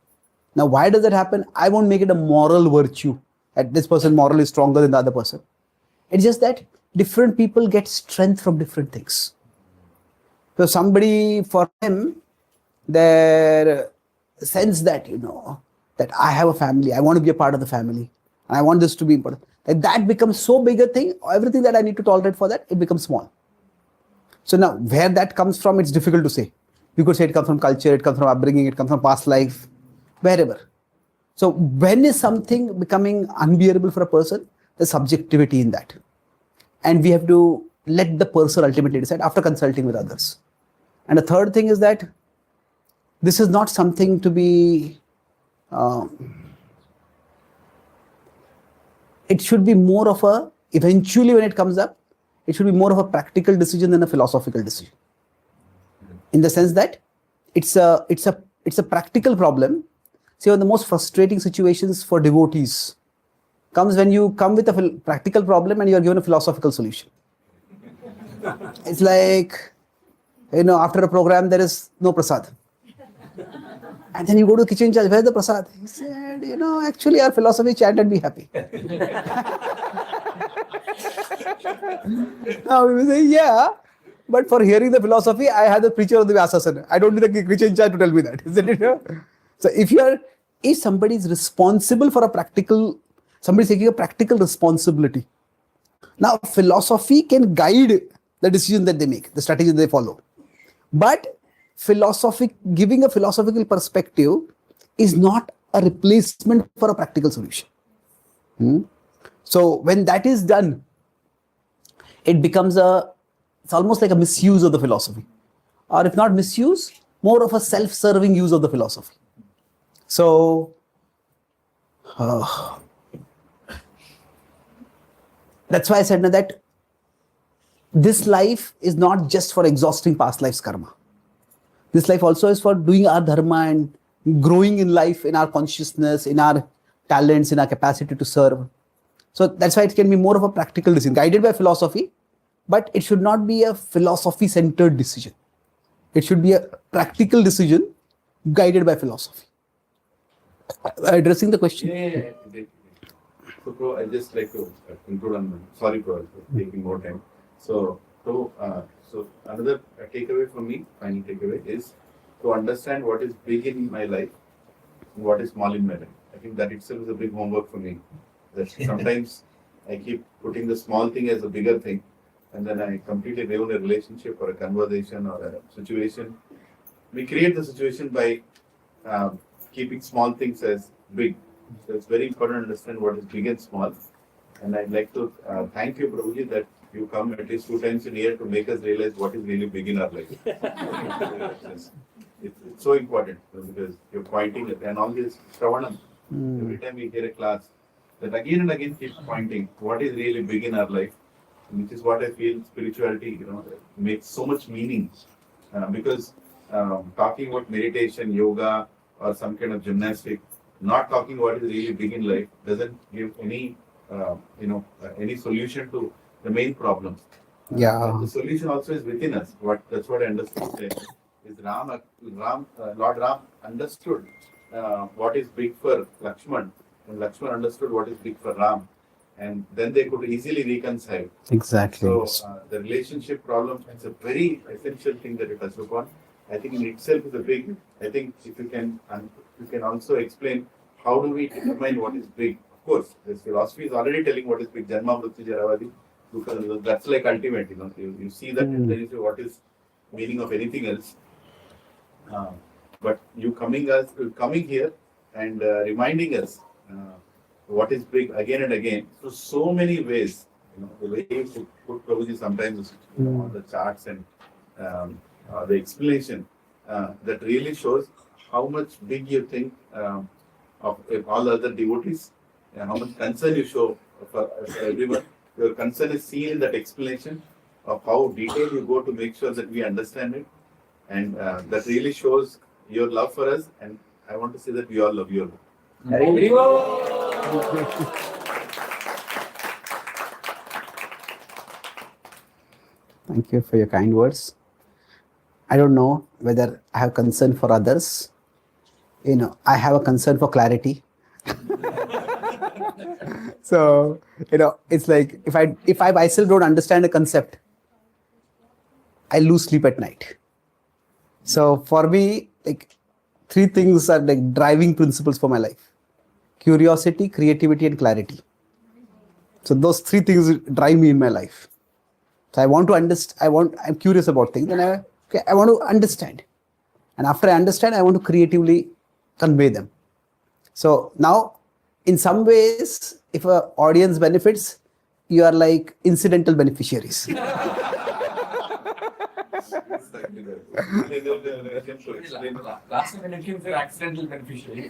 Now, why does that happen? I won't make it a moral virtue that this person moral is stronger than the other person. It's just that different people get strength from different things. So somebody, for him, their sense that, that I have a family, I want to be a part of the family, and I want this to be important. That becomes so big a thing, everything that I need to tolerate for that, it becomes small. So now, where that comes from, it's difficult to say. You could say it comes from culture, it comes from upbringing, it comes from past life, wherever. So when is something becoming unbearable for a person? There's subjectivity in that. And we have to let the person ultimately decide after consulting with others. And the third thing is that this is not something to be, it should be more of a, eventually when it comes up, it should be more of a practical decision than a philosophical decision. In the sense that it's a practical problem. See, one of the most frustrating situations for devotees comes when you come with a practical problem and you are given a philosophical solution. It's like, after a program, there is no prasad. And then you go to the kitchen charge, where's the prasad? He said, actually our philosophy, chant and be happy. Now we will say, yeah, but for hearing the philosophy, I had the preacher of the Vyasasana. I don't need the kitchen charge to tell me that, isn't it? So if somebody is responsible for somebody is taking a practical responsibility. Now, philosophy can guide the decision that they make, the strategy they follow. But giving a philosophical perspective is not a replacement for a practical solution. So when that is done, it becomes it's almost like a misuse of the philosophy. Or if not misuse, more of a self-serving use of the philosophy. So, that's why I said that this life is not just for exhausting past life's karma. This life also is for doing our dharma and growing in life, in our consciousness, in our talents, in our capacity to serve. So that's why it can be more of a practical decision, guided by philosophy, but it should not be a philosophy-centered decision. It should be a practical decision guided by philosophy. Addressing the question? Yeah. So, Pro, I just like to conclude on. Sorry, Pro, for taking more time. So, another takeaway from me, final takeaway, is to understand what is big in my life and what is small in my life. I think that itself is a big homework for me. That sometimes I keep putting the small thing as a bigger thing, and then I completely ruin a relationship or a conversation or a situation. We create the situation by keeping small things as big. So it's very important to understand what is big and small. And I'd like to thank you, Prabhuji, that you come at least 2 times in a year to make us realize what is really big in our life. It's so important because you're pointing at, and all this Shravanam, every time we hear a class, that again and again keeps pointing what is really big in our life, which is what I feel spirituality, makes so much meaning. Because talking about meditation, yoga, or some kind of gymnastic, not talking what is really big in life doesn't give any, any solution to the main problems. Yeah. The solution also is within us. That's what I understood. Is Lord Ram understood what is big for Lakshman, and Lakshman understood what is big for Ram, and then they could easily reconcile. Exactly. So the relationship problem is a very essential thing that you touched upon. I think in itself is a big. I think if you can also explain how do we determine what is big. Of course, this philosophy is already telling what is big. Janma, Mrityu, Jaravadi. Because that's like ultimate. You see that and then you say what is meaning of anything else. But you coming here and reminding us what is big again and again through so many ways. The way you put Prabhuji sometimes on the charts and the explanation that really shows how much big you think of all the other devotees and how much concern you show for everyone. Your concern is seen in that explanation of how detailed you go to make sure that we understand it. And that really shows your love for us. And I want to say that we all love you. Thank you for your kind words. I don't know whether I have concern for others. I have a concern for clarity. So, it's like if I myself don't understand a concept, I lose sleep at night. So for me, like 3 things are like driving principles for my life: curiosity, creativity, and clarity. So those 3 things drive me in my life. So I want to understand. I'm curious about things, and I want to understand. And after I understand, I want to creatively convey them. So now, in some ways, if an audience benefits, you are like incidental beneficiaries. Last time when it came to accidental beneficiary.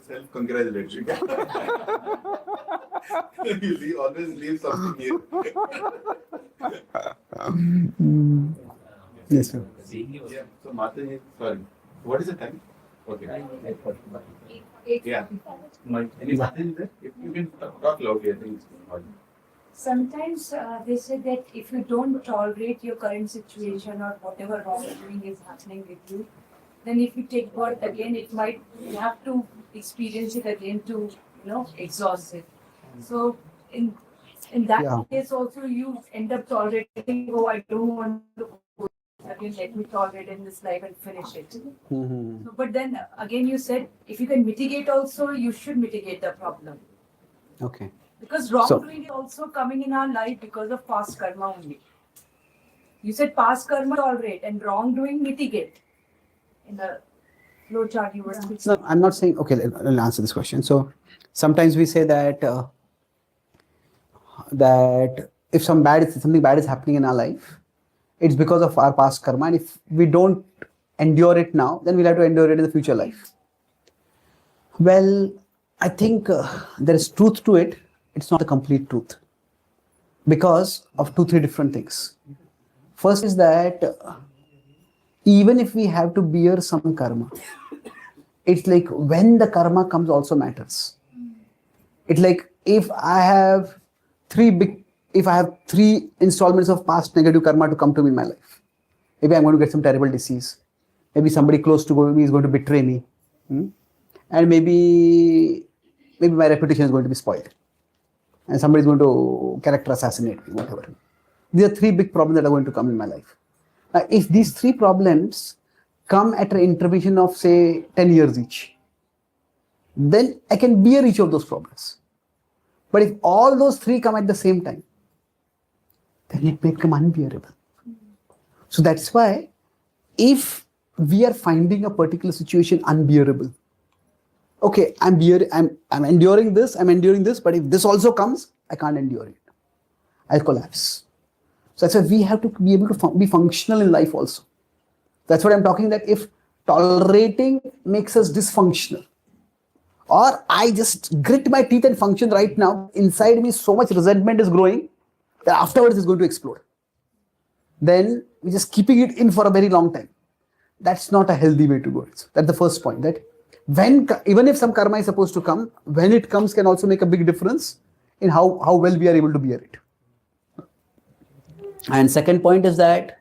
Self-congratulatory. You always leave something here. Yes, sir. Yeah. So, Mataji, sorry. What is the time? Okay. Yeah. Any Mataji there? If you can talk loudly, I think it's audible. Sometimes they say that if you don't tolerate your current situation or whatever wrongdoing is happening with you, then if you take birth again, you have to experience it again to exhaust it. So in that case also you end up tolerating. Oh, I don't want to go again. Let me tolerate in this life and finish it. Mm-hmm. So, but then again, you said if you can mitigate also, you should mitigate the problem. Okay. Because wrongdoing is also coming in our life because of past karma only. You said past karma tolerate and wrongdoing mitigate. In the flow chart you were speaking. No, I'm not saying. Okay, I'll answer this question. So sometimes we say that if something bad is happening in our life, it's because of our past karma, and if we don't endure it now, then we'll have to endure it in the future life. Well, I think there is truth to it. It's not the complete truth because of 2-3 different things. First is that even if we have to bear some karma, it's like when the karma comes also matters. It's like if I have 3 installments of past negative karma to come to me in my life. Maybe I'm going to get some terrible disease. Maybe somebody close to me is going to betray me. And maybe my reputation is going to be spoiled. And somebody is going to character assassinate me, whatever. These are 3 big problems that are going to come in my life. Now, if these 3 problems come at an intervention of, say, 10 years each, then I can bear each of those problems. But if all those 3 come at the same time, then it may become unbearable. So that's why if we are finding a particular situation unbearable. Okay, I'm enduring this, but if this also comes, I can't endure it. I'll collapse. So that's why we have to be able to be functional in life also. That's what I'm talking, that if tolerating makes us dysfunctional, or I just grit my teeth and function right now, inside me so much resentment is growing that afterwards it's going to explode. Then we're just keeping it in for a very long time. That's not a healthy way to go. That's the first point, that even if some karma is supposed to come, when it comes can also make a big difference in how well we are able to bear it. And second point is that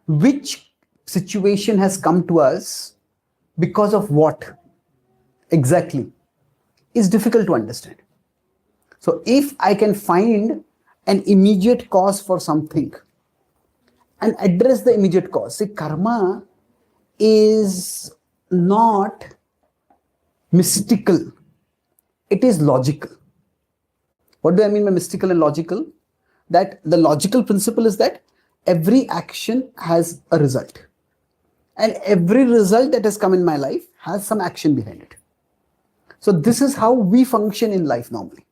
which situation has come to us because of what exactly is difficult to understand. So if I can find an immediate cause for something and address the immediate cause. See, karma is not mystical. It is logical. What do I mean by mystical and logical? That the logical principle is that every action has a result. And every result that has come in my life has some action behind it. So this is how we function in life normally.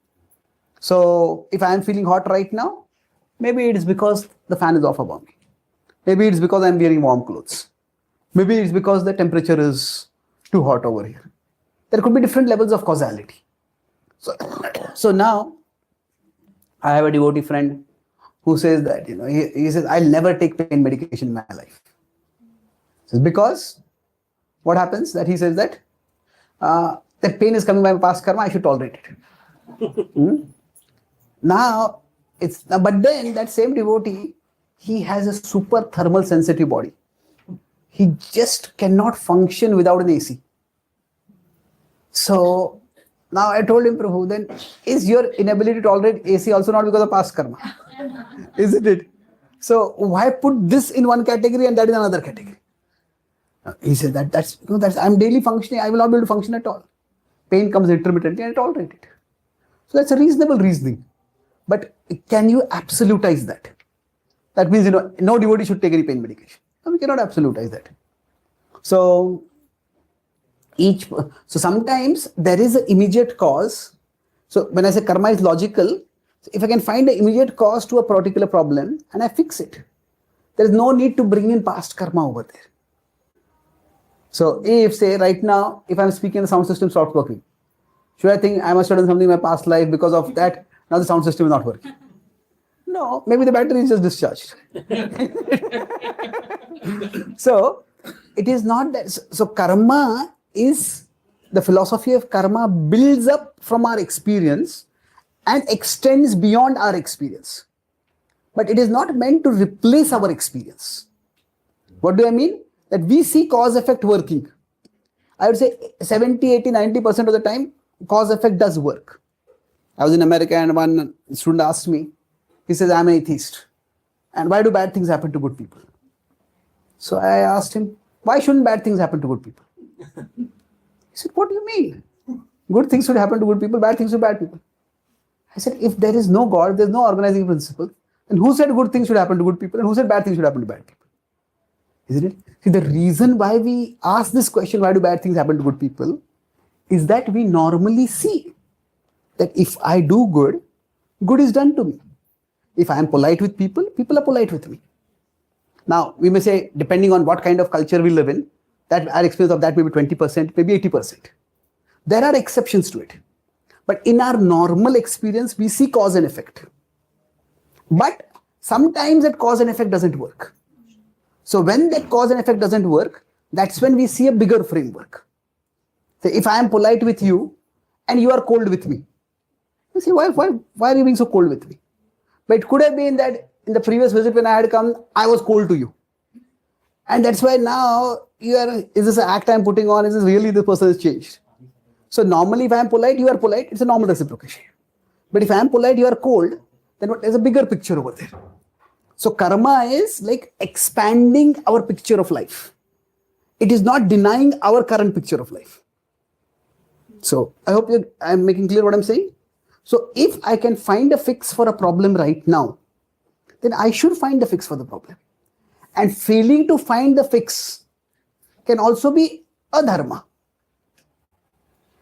So if I am feeling hot right now, maybe it is because the fan is off above me. Maybe it's because I'm wearing warm clothes. Maybe it's because the temperature is too hot over here. There could be different levels of causality. So now I have a devotee friend who says that, he says, I'll never take pain medication in my life. So because what happens that he says that that pain is coming by my past karma, I should tolerate it. Now, but then that same devotee, he has a super thermal sensitive body. He just cannot function without an AC. So now I told him, Prabhu, then is your inability to tolerate AC also not because of past karma? Isn't it? So why put this in one category and that in another category? He said that's I'm daily functioning. I will not be able to function at all. Pain comes intermittently and I tolerate it. So that's a reasonable reasoning. But can you absolutize that? That means, no devotee should take any pain medication. No, we cannot absolutize that. So sometimes there is an immediate cause. So when I say karma is logical, if I can find an immediate cause to a particular problem and I fix it, there is no need to bring in past karma over there. So if, say, right now, if I'm speaking, the sound system stops working, should I think I must have done something in my past life because of that? Now the sound system is not working. No, maybe the battery is just discharged. So it is not that. So karma is, the philosophy of karma builds up from our experience and extends beyond our experience. But it is not meant to replace our experience. What do I mean? That we see cause effect working. I would say 70, 80, 90% of the time, cause effect does work. I was in America and one student asked me, he says, I'm an atheist. And why do bad things happen to good people? So I asked him, why shouldn't bad things happen to good people? He said, what do you mean? Good things should happen to good people, bad things to bad people. I said, if there is no God, there's no organizing principle, then who said good things should happen to good people and who said bad things should happen to bad people? Isn't it? See, the reason why we ask this question, why do bad things happen to good people, is that we normally see that if I do good, good is done to me. If I am polite with people, people are polite with me. Now, we may say, depending on what kind of culture we live in, that our experience of that may be 20%, maybe 80%. There are exceptions to it. But in our normal experience, we see cause and effect. But sometimes that cause and effect doesn't work. So when that cause and effect doesn't work, that's when we see a bigger framework. So if I am polite with you and you are cold with me, you say, why are you being so cold with me? But it could have been that in the previous visit when I had come, I was cold to you. And that's why now is this an act I'm putting on? Is this really the person has changed? So normally if I am polite, you are polite. It's a normal reciprocation. But if I am polite, you are cold, then there's a bigger picture over there. So karma is like expanding our picture of life. It is not denying our current picture of life. So I hope I'm making clear what I'm saying. So if I can find a fix for a problem right now, then I should find a fix for the problem. And failing to find the fix can also be a dharma.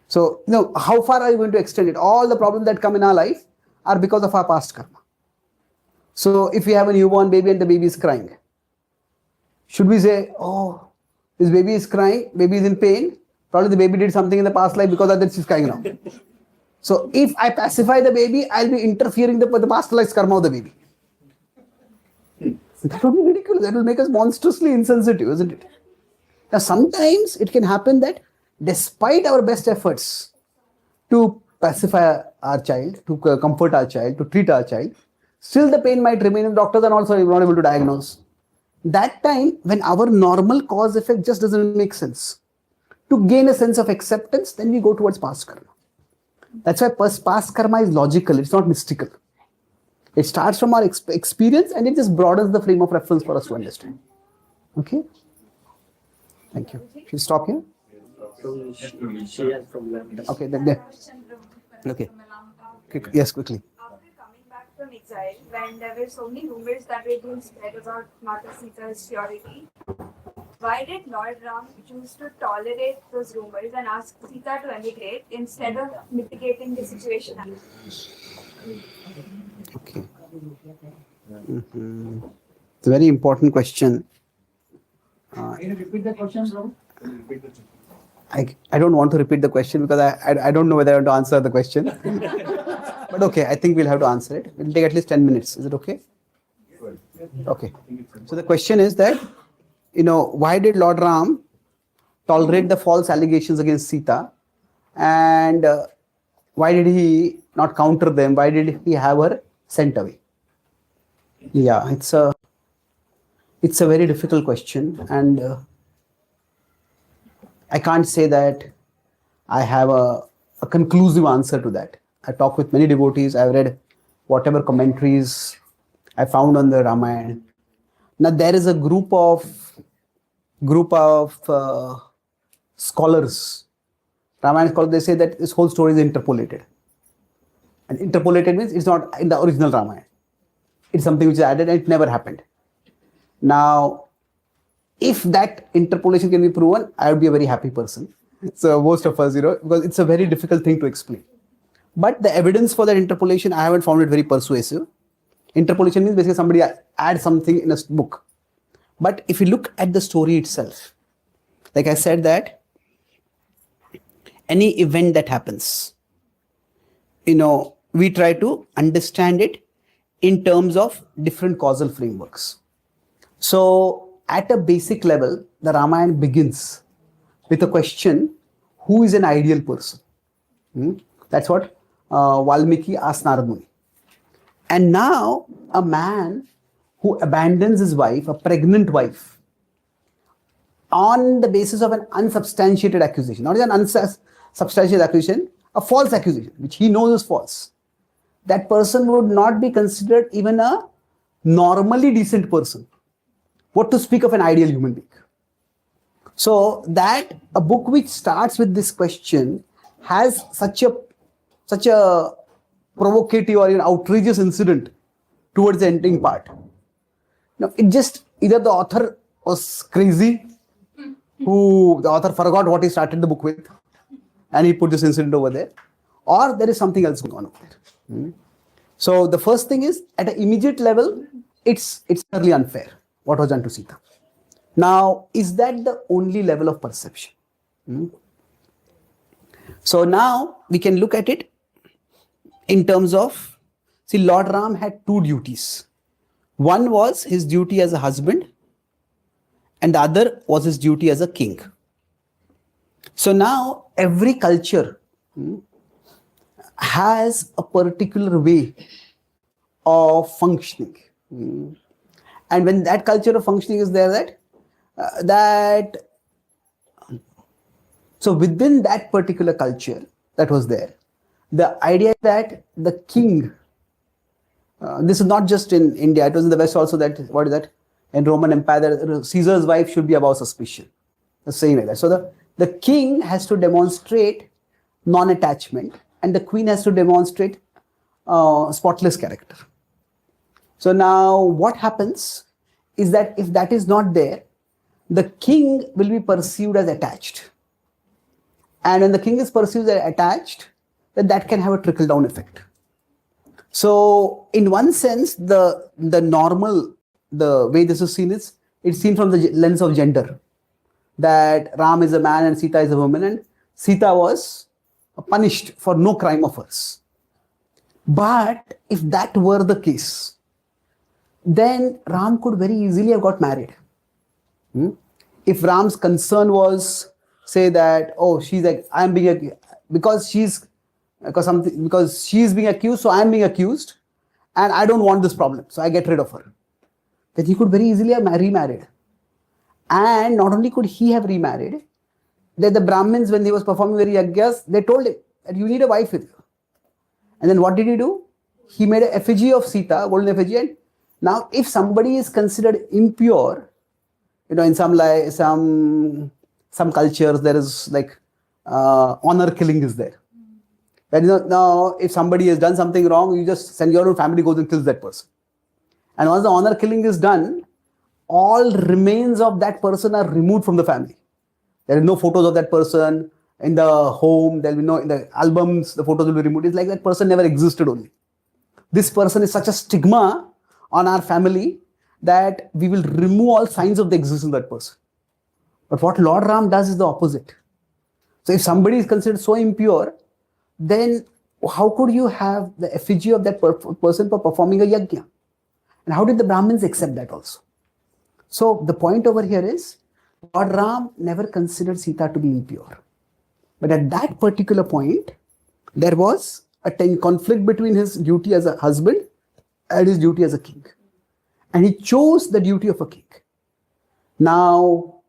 So, how far are you going to extend it? All the problems that come in our life are because of our past karma. So, if we have a newborn baby and the baby is crying, should we say, oh, this baby is crying, baby is in pain, probably the baby did something in the past life because of that she's crying now. So, if I pacify the baby, I'll be interfering with the past life's karma of the baby. That would be ridiculous. That will make us monstrously insensitive, isn't it? Now, sometimes it can happen that despite our best efforts to pacify our child, to comfort our child, to treat our child, still the pain might remain and doctors are also not able to diagnose. That time, when our normal cause effect just doesn't make sense, to gain a sense of acceptance, then we go towards past karma. That's why past karma is logical, it's not mystical. It starts from our experience and it just broadens the frame of reference for us to understand. Okay? Thank you. Should we stop here? She has from left. Okay, then. Okay. Yes, quickly. After coming back from exile, when there were so many rumors that were being spread about Mata Sita's purity, why did Lord Ram choose to tolerate those rumors and ask Sita to emigrate instead of mitigating the situation? Okay. It's a very important question. Can you repeat the question, Ram? I don't want to repeat the question because I don't know whether I want to answer the question. But okay, I think we'll have to answer it. It'll take at least 10 minutes. Is it okay? Okay. So the question is that, why did Lord Ram tolerate the false allegations against Sita? And why did he not counter them? Why did he have her sent away? Yeah, it's a very difficult question, and I can't say that I have a conclusive answer to that. I talk with many devotees. I've read whatever commentaries I found on the Ramayana. Now there is a group of scholars, Ramayana scholars. They say that this whole story is interpolated. And interpolated means it's not in the original Ramayana. It's something which is added and it never happened. Now, if that interpolation can be proven, I would be a very happy person. So most of us, because it's a very difficult thing to explain. But the evidence for that interpolation, I haven't found it very persuasive. Interpolation means basically somebody adds something in a book. But if you look at the story itself, like I said that any event that happens, we try to understand it in terms of different causal frameworks. So at a basic level, the Ramayana begins with a question, who is an ideal person? That's what Valmiki asked Narad Muni. And now a man who abandons his wife, a pregnant wife, on the basis of an unsubstantiated accusation, not an unsubstantiated accusation, a false accusation, which he knows is false. That person would not be considered even a normally decent person. What to speak of an ideal human being? So that a book which starts with this question has such a provocative or an outrageous incident towards the ending part. Now, it just either the author was crazy, the author forgot what he started the book with, and he put this incident over there, or there is something else going on over there. So the first thing is, at an immediate level, it's utterly unfair what was done to Sita. Now, is that the only level of perception? So now we can look at it in terms of, Lord Ram had two duties. One was his duty as a husband, and the other was his duty as a king. So now every culture has a particular way of functioning. And when that culture of functioning is there, so within that particular culture that was there, the idea that the king, this is not just in India, it was in the West also, that, what is that? In Roman Empire, Caesar's wife should be above suspicion. The same like that. So the king has to demonstrate non-attachment, and the queen has to demonstrate spotless character. So now what happens is that if that is not there, the king will be perceived as attached. And when the king is perceived as attached, then that can have a trickle-down effect. So in one sense, the way this is seen is, it's seen from the lens of gender. That Ram is a man and Sita is a woman, and Sita was punished for no crime of hers. But if that were the case, then Ram could very easily have got married. If Ram's concern was, say that, oh, she's like, I'm being because she's being accused, so I'm being accused, and I don't want this problem, so I get rid of her. Then he could very easily have remarried. And not only could he have remarried, that the Brahmins, when he was performing very yajnas, they told him that you need a wife with you. And then what did he do? He made an effigy of Sita, golden effigy. And now, if somebody is considered impure, in some cultures there is like honor killing is there. But now, if somebody has done something wrong, you just send your own family goes and kills that person. And once the honor killing is done, all remains of that person are removed from the family. There are no photos of that person in the home. There will be no, in the albums, the photos will be removed. It's like that person never existed only. This person is such a stigma on our family that we will remove all signs of the existence of that person. But what Lord Ram does is the opposite. So if somebody is considered so impure, then how could you have the effigy of that person for performing a yajna? And how did the Brahmins accept that also? So the point over here is, Lord Ram never considered Sita to be impure. But at that particular point, there was a conflict between his duty as a husband and his duty as a king. And he chose the duty of a king. Now,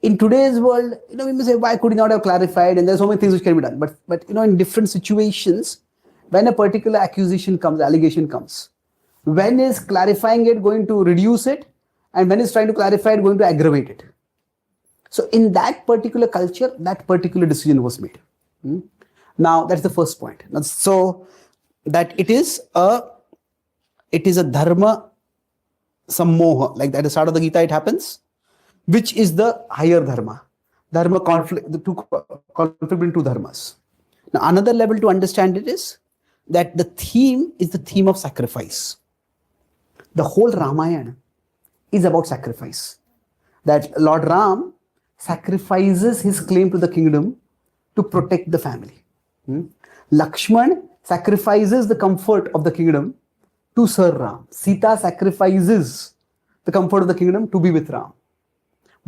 in today's world, we may say, why could he not have clarified? And there's so many things which can be done. But in different situations, when a particular accusation comes, allegation comes, when is clarifying it going to reduce it? And when is trying to clarify it going to aggravate it? So in that particular culture, that particular decision was made. Now, that's the first point. So that it is a dharma sammoha, like at the start of the Gita it happens, which is the higher dharma. Dharma conflict, the two conflict between two dharmas. Now, another level to understand it is that the theme is the theme of sacrifice. The whole Ramayana is about sacrifice. That Lord Ram sacrifices his claim to the kingdom to protect the family. Lakshman sacrifices the comfort of the kingdom to serve Ram. Sita sacrifices the comfort of the kingdom to be with Ram.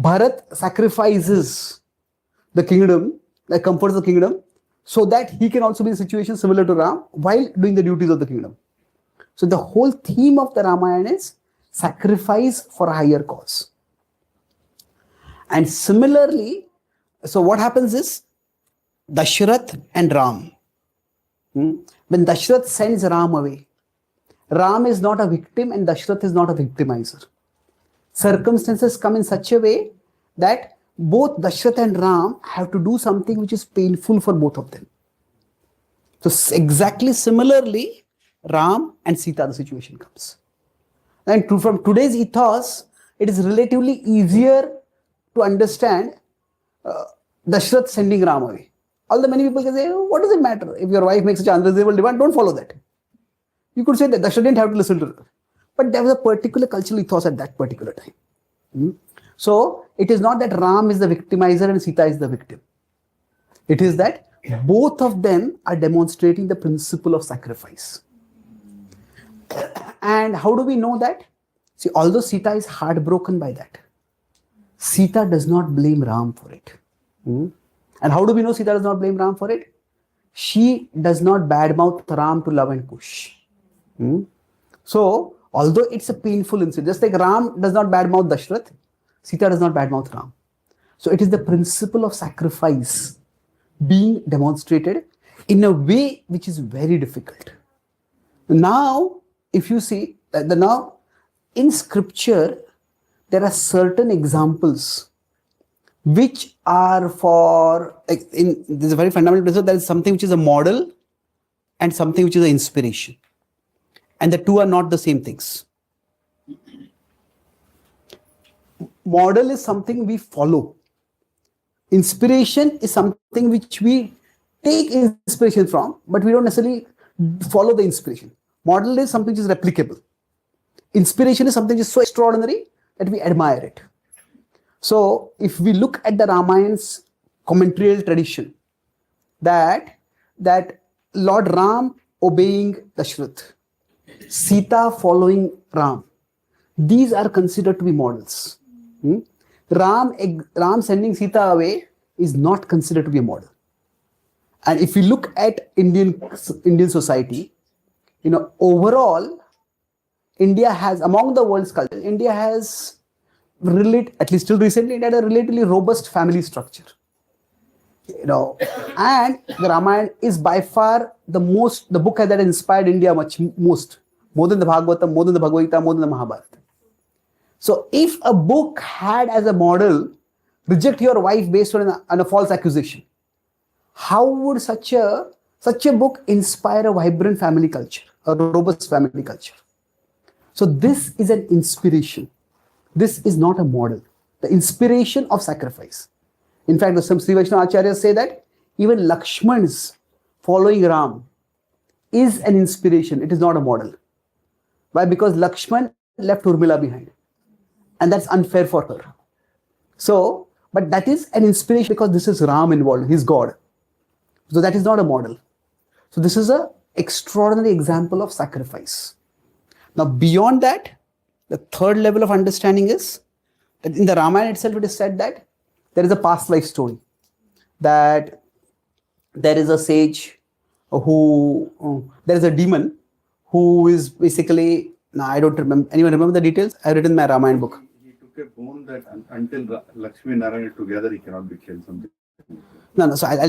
Bharat sacrifices the kingdom, the comfort of the kingdom, so that he can also be in a situation similar to Ram while doing the duties of the kingdom. So the whole theme of the Ramayana is sacrifice for a higher cause. And similarly, so what happens is Dashrath and Ram. When Dashrath sends Ram away, Ram is not a victim and Dashrath is not a victimizer. Circumstances come in such a way that both Dashrath and Ram have to do something which is painful for both of them. So exactly similarly, Ram and Sita, the situation comes. And from today's ethos, it is relatively easier to understand Dashrath sending Ram away. Although many people can say, oh, what does it matter? If your wife makes such an unreasonable demand, don't follow that. You could say that Dashrath didn't have to listen to her. But there was a particular cultural ethos at that particular time. So it is not that Ram is the victimizer and Sita is the victim. It is that both of them are demonstrating the principle of sacrifice. And how do we know that? See, although Sita is heartbroken by that, Sita does not blame Ram for it. And how do we know Sita does not blame Ram for it? She does not badmouth Ram to love and push. So, although it's a painful incident, just like Ram does not badmouth Dashrath, Sita does not badmouth Ram. So, it is the principle of sacrifice being demonstrated in a way which is very difficult. Now, if you see, now in scripture, there are certain examples which are for, there's a very fundamental principle, there is something which is a model and something which is an inspiration. And the two are not the same things. model is something we follow. Inspiration is something which we take inspiration from, but we don't necessarily follow the inspiration. Model is something which is replicable. Inspiration is something which is so extraordinary that we admire it. So if we look at the Ramayan's commentarial tradition, that Lord Ram obeying Dashrath, Sita following Ram, these are considered to be models. Ram sending Sita away is not considered to be a model. And if we look at Indian society, overall, India has, among the world's culture, India has at least till recently, it had a relatively robust family structure. And the Ramayana is by far the book that inspired India most, more than the Bhagavatam, more than the Bhagavad-gita, more than the Mahabharata. So if a book had as a model, reject your wife based on a false accusation, how would such a book inspire a vibrant family culture, a robust family culture? So this is an inspiration. This is not a model. The inspiration of sacrifice. In fact, some Sri Vaishnava Acharyas say that even Lakshman's following Ram is an inspiration. It is not a model. Why? Because Lakshman left Urmila behind. And that's unfair for her. So, but that is an inspiration because this is Ram involved. He's God. So that is not a model. So this is an extraordinary example of sacrifice. Now, beyond that, the third level of understanding is that in the Ramayana itself, it is said that there is a past life story. That there is a sage there is a demon who is basically, I don't remember. Anyone remember the details? I've written my Ramayana book. He took a bone that until Lakshmi and Narayana together, he cannot be killed. Something. No. So I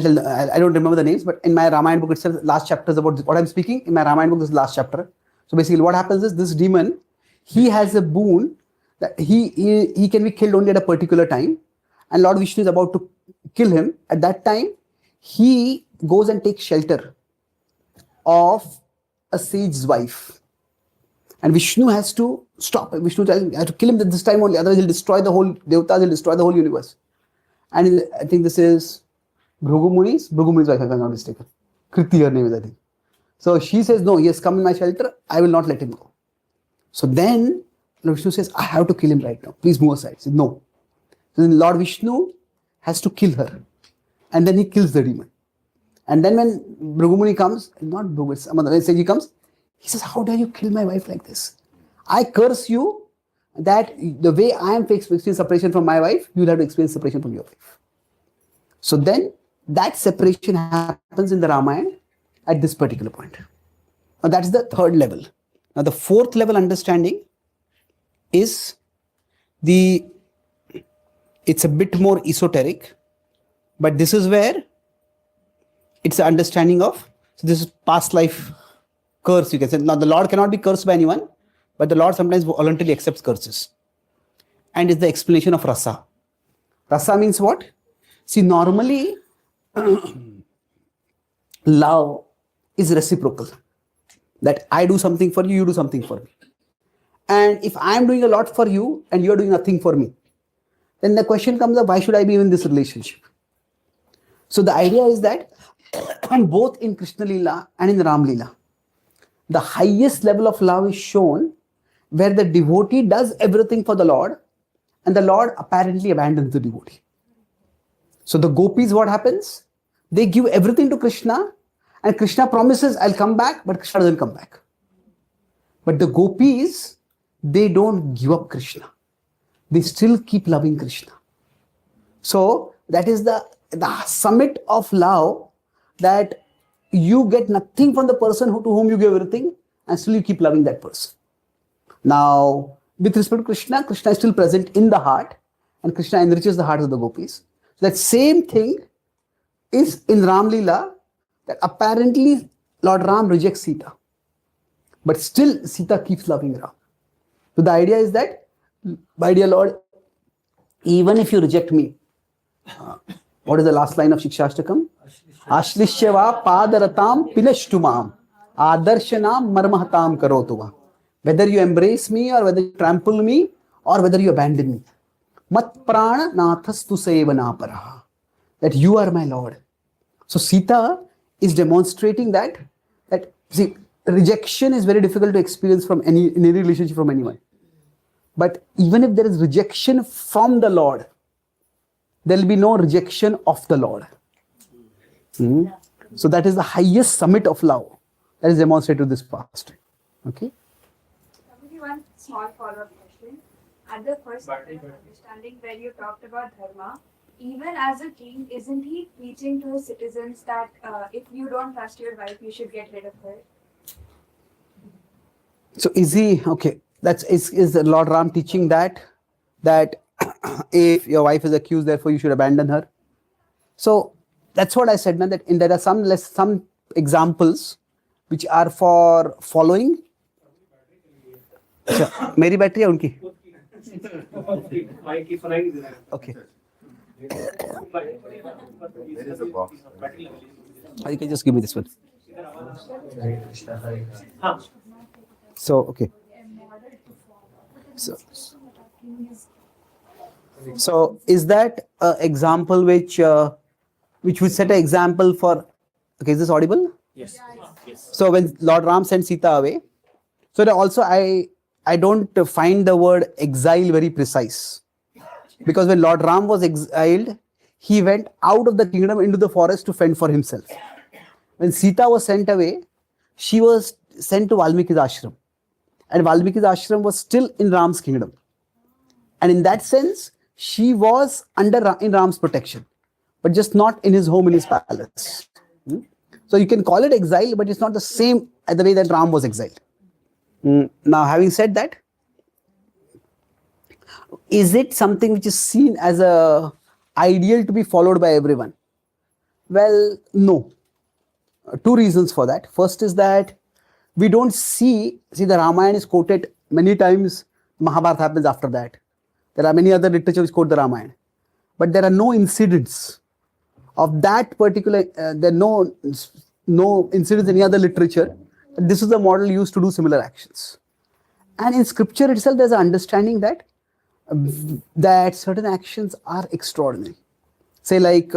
don't remember the names, but in my Ramayana book itself, last chapter is about what I'm speaking. In my Ramayana book, this is the last chapter. So basically, what happens is this demon, he has a boon that he can be killed only at a particular time, and Lord Vishnu is about to kill him. At that time, he goes and takes shelter of a sage's wife, and Vishnu has to stop. Vishnu tells him, "I have to kill him this time only, otherwise he'll destroy the whole devatas, he'll destroy the whole universe." And I think this is Bhrigu Muni's wife, if I'm not mistaken. Kriti, her name is, I think. So she says, "No, he has come in my shelter. I will not let him go." So then Vishnu says, "I have to kill him right now. Please move aside." He says, "No." So then Lord Vishnu has to kill her, and then he kills the demon. And then when Bhrigu Muni comes, not Bhrigu, it's some other sage, he comes, he says, "How dare you kill my wife like this? I curse you that the way I am experiencing separation from my wife, you will have to experience separation from your wife." So then that separation happens in the Ramayana at this particular point. Now that's the third level. Now the fourth level understanding is it's a bit more esoteric, but this is where it's the understanding of, so this is past life curse, you can say. Now the Lord cannot be cursed by anyone, but the Lord sometimes voluntarily accepts curses. And it's the explanation of rasa. Rasa means what? See, normally love is reciprocal. That I do something for you, you do something for me. And if I am doing a lot for you and you are doing nothing for me, then the question comes up, why should I be in this relationship? So the idea is that both in Krishna Leela and in Ram Leela, the highest level of love is shown where the devotee does everything for the Lord and the Lord apparently abandons the devotee. So the gopis, what happens? They give everything to Krishna and Krishna promises, "I'll come back," but Krishna doesn't come back. But the gopis, they don't give up Krishna. They still keep loving Krishna. So that is the summit of love, that you get nothing from the person to whom you give everything and still you keep loving that person. Now, with respect to Krishna, Krishna is still present in the heart and Krishna enriches the heart of the gopis. So that same thing is in Ram Leela, that apparently Lord Ram rejects Sita, but still Sita keeps loving Ram. So the idea is that, my dear Lord, even if you reject me, what is the last line of Shikshashtakam? Ashlishyava padaratam pinashtumam adarshanam marmahatam karotuva. Whether you embrace me or whether you trample me or whether you abandon me, Mat prana nathastu sevana paraha. That you are my Lord. So Sita is demonstrating that see, rejection is very difficult to experience from in any relationship from anyone. But even if there is rejection from the Lord, there will be no rejection of the Lord. So that is the highest summit of love that is demonstrated in this past. Okay. Maybe one small follow-up question. At the first understanding where you talked about dharma, even as a king, isn't he preaching to his citizens that if you don't trust your wife, you should get rid of her? So is he okay? Is Lord Ram teaching that if your wife is accused, therefore you should abandon her? So that's what I said. Now that there are some examples which are for following. मेरी battery है उनकी? Okay. There is a box. You can just give me this one. So okay. So is that an example which would set an example for? Okay, is this audible? Yes. Yes. So when Lord Ram sent Sita away, so that also I don't find the word exile very precise, because when Lord Ram was exiled, he went out of the kingdom into the forest to fend for himself. When Sita was sent away, she was sent to Valmiki's ashram, and Valmiki's ashram was still in Ram's kingdom, and in that sense, she was in Ram's protection, but just not in his home, in his palace. So you can call it exile, but it's not the same as the way that Ram was exiled. Now, having said that, is it something which is seen as a ideal to be followed by everyone? Well, no. Two reasons for that. First is that we don't see the Ramayana is quoted many times. Mahabharata happens after that. There are many other literature which quote the Ramayana, but there are no incidents of that particular. There are no incidents in any other literature. This is the model used to do similar actions. And in scripture itself, there's an understanding that certain actions are extraordinary. Say like,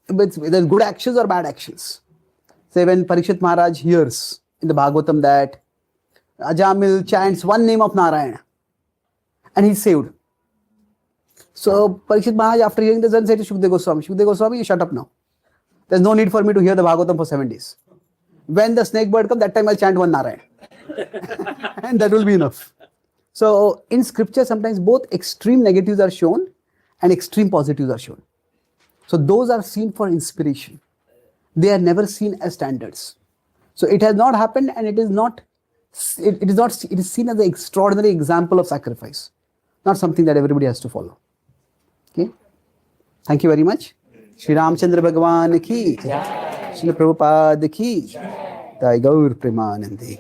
there's good actions or bad actions. Say when Parikshit Maharaj hears in the Bhagavatam that Ajamil chants one name of Narayana and he's saved. So Parikshit Maharaj, after hearing this, then said to Shukdev Goswami, you shut up now. There's no need for me to hear the Bhagavatam for 7 days. When the snake bird comes, that time I'll chant one Narayana. And that will be enough. So in scripture, sometimes both extreme negatives are shown and extreme positives are shown. So those are seen for inspiration. They are never seen as standards. So it has not happened, and it is seen as an extraordinary example of sacrifice, not something that everybody has to follow. Okay. Thank you very much. Shri Ramchandra Bhagwan ki, Shri Prabhupada ki, Jai Gaur Premanandi.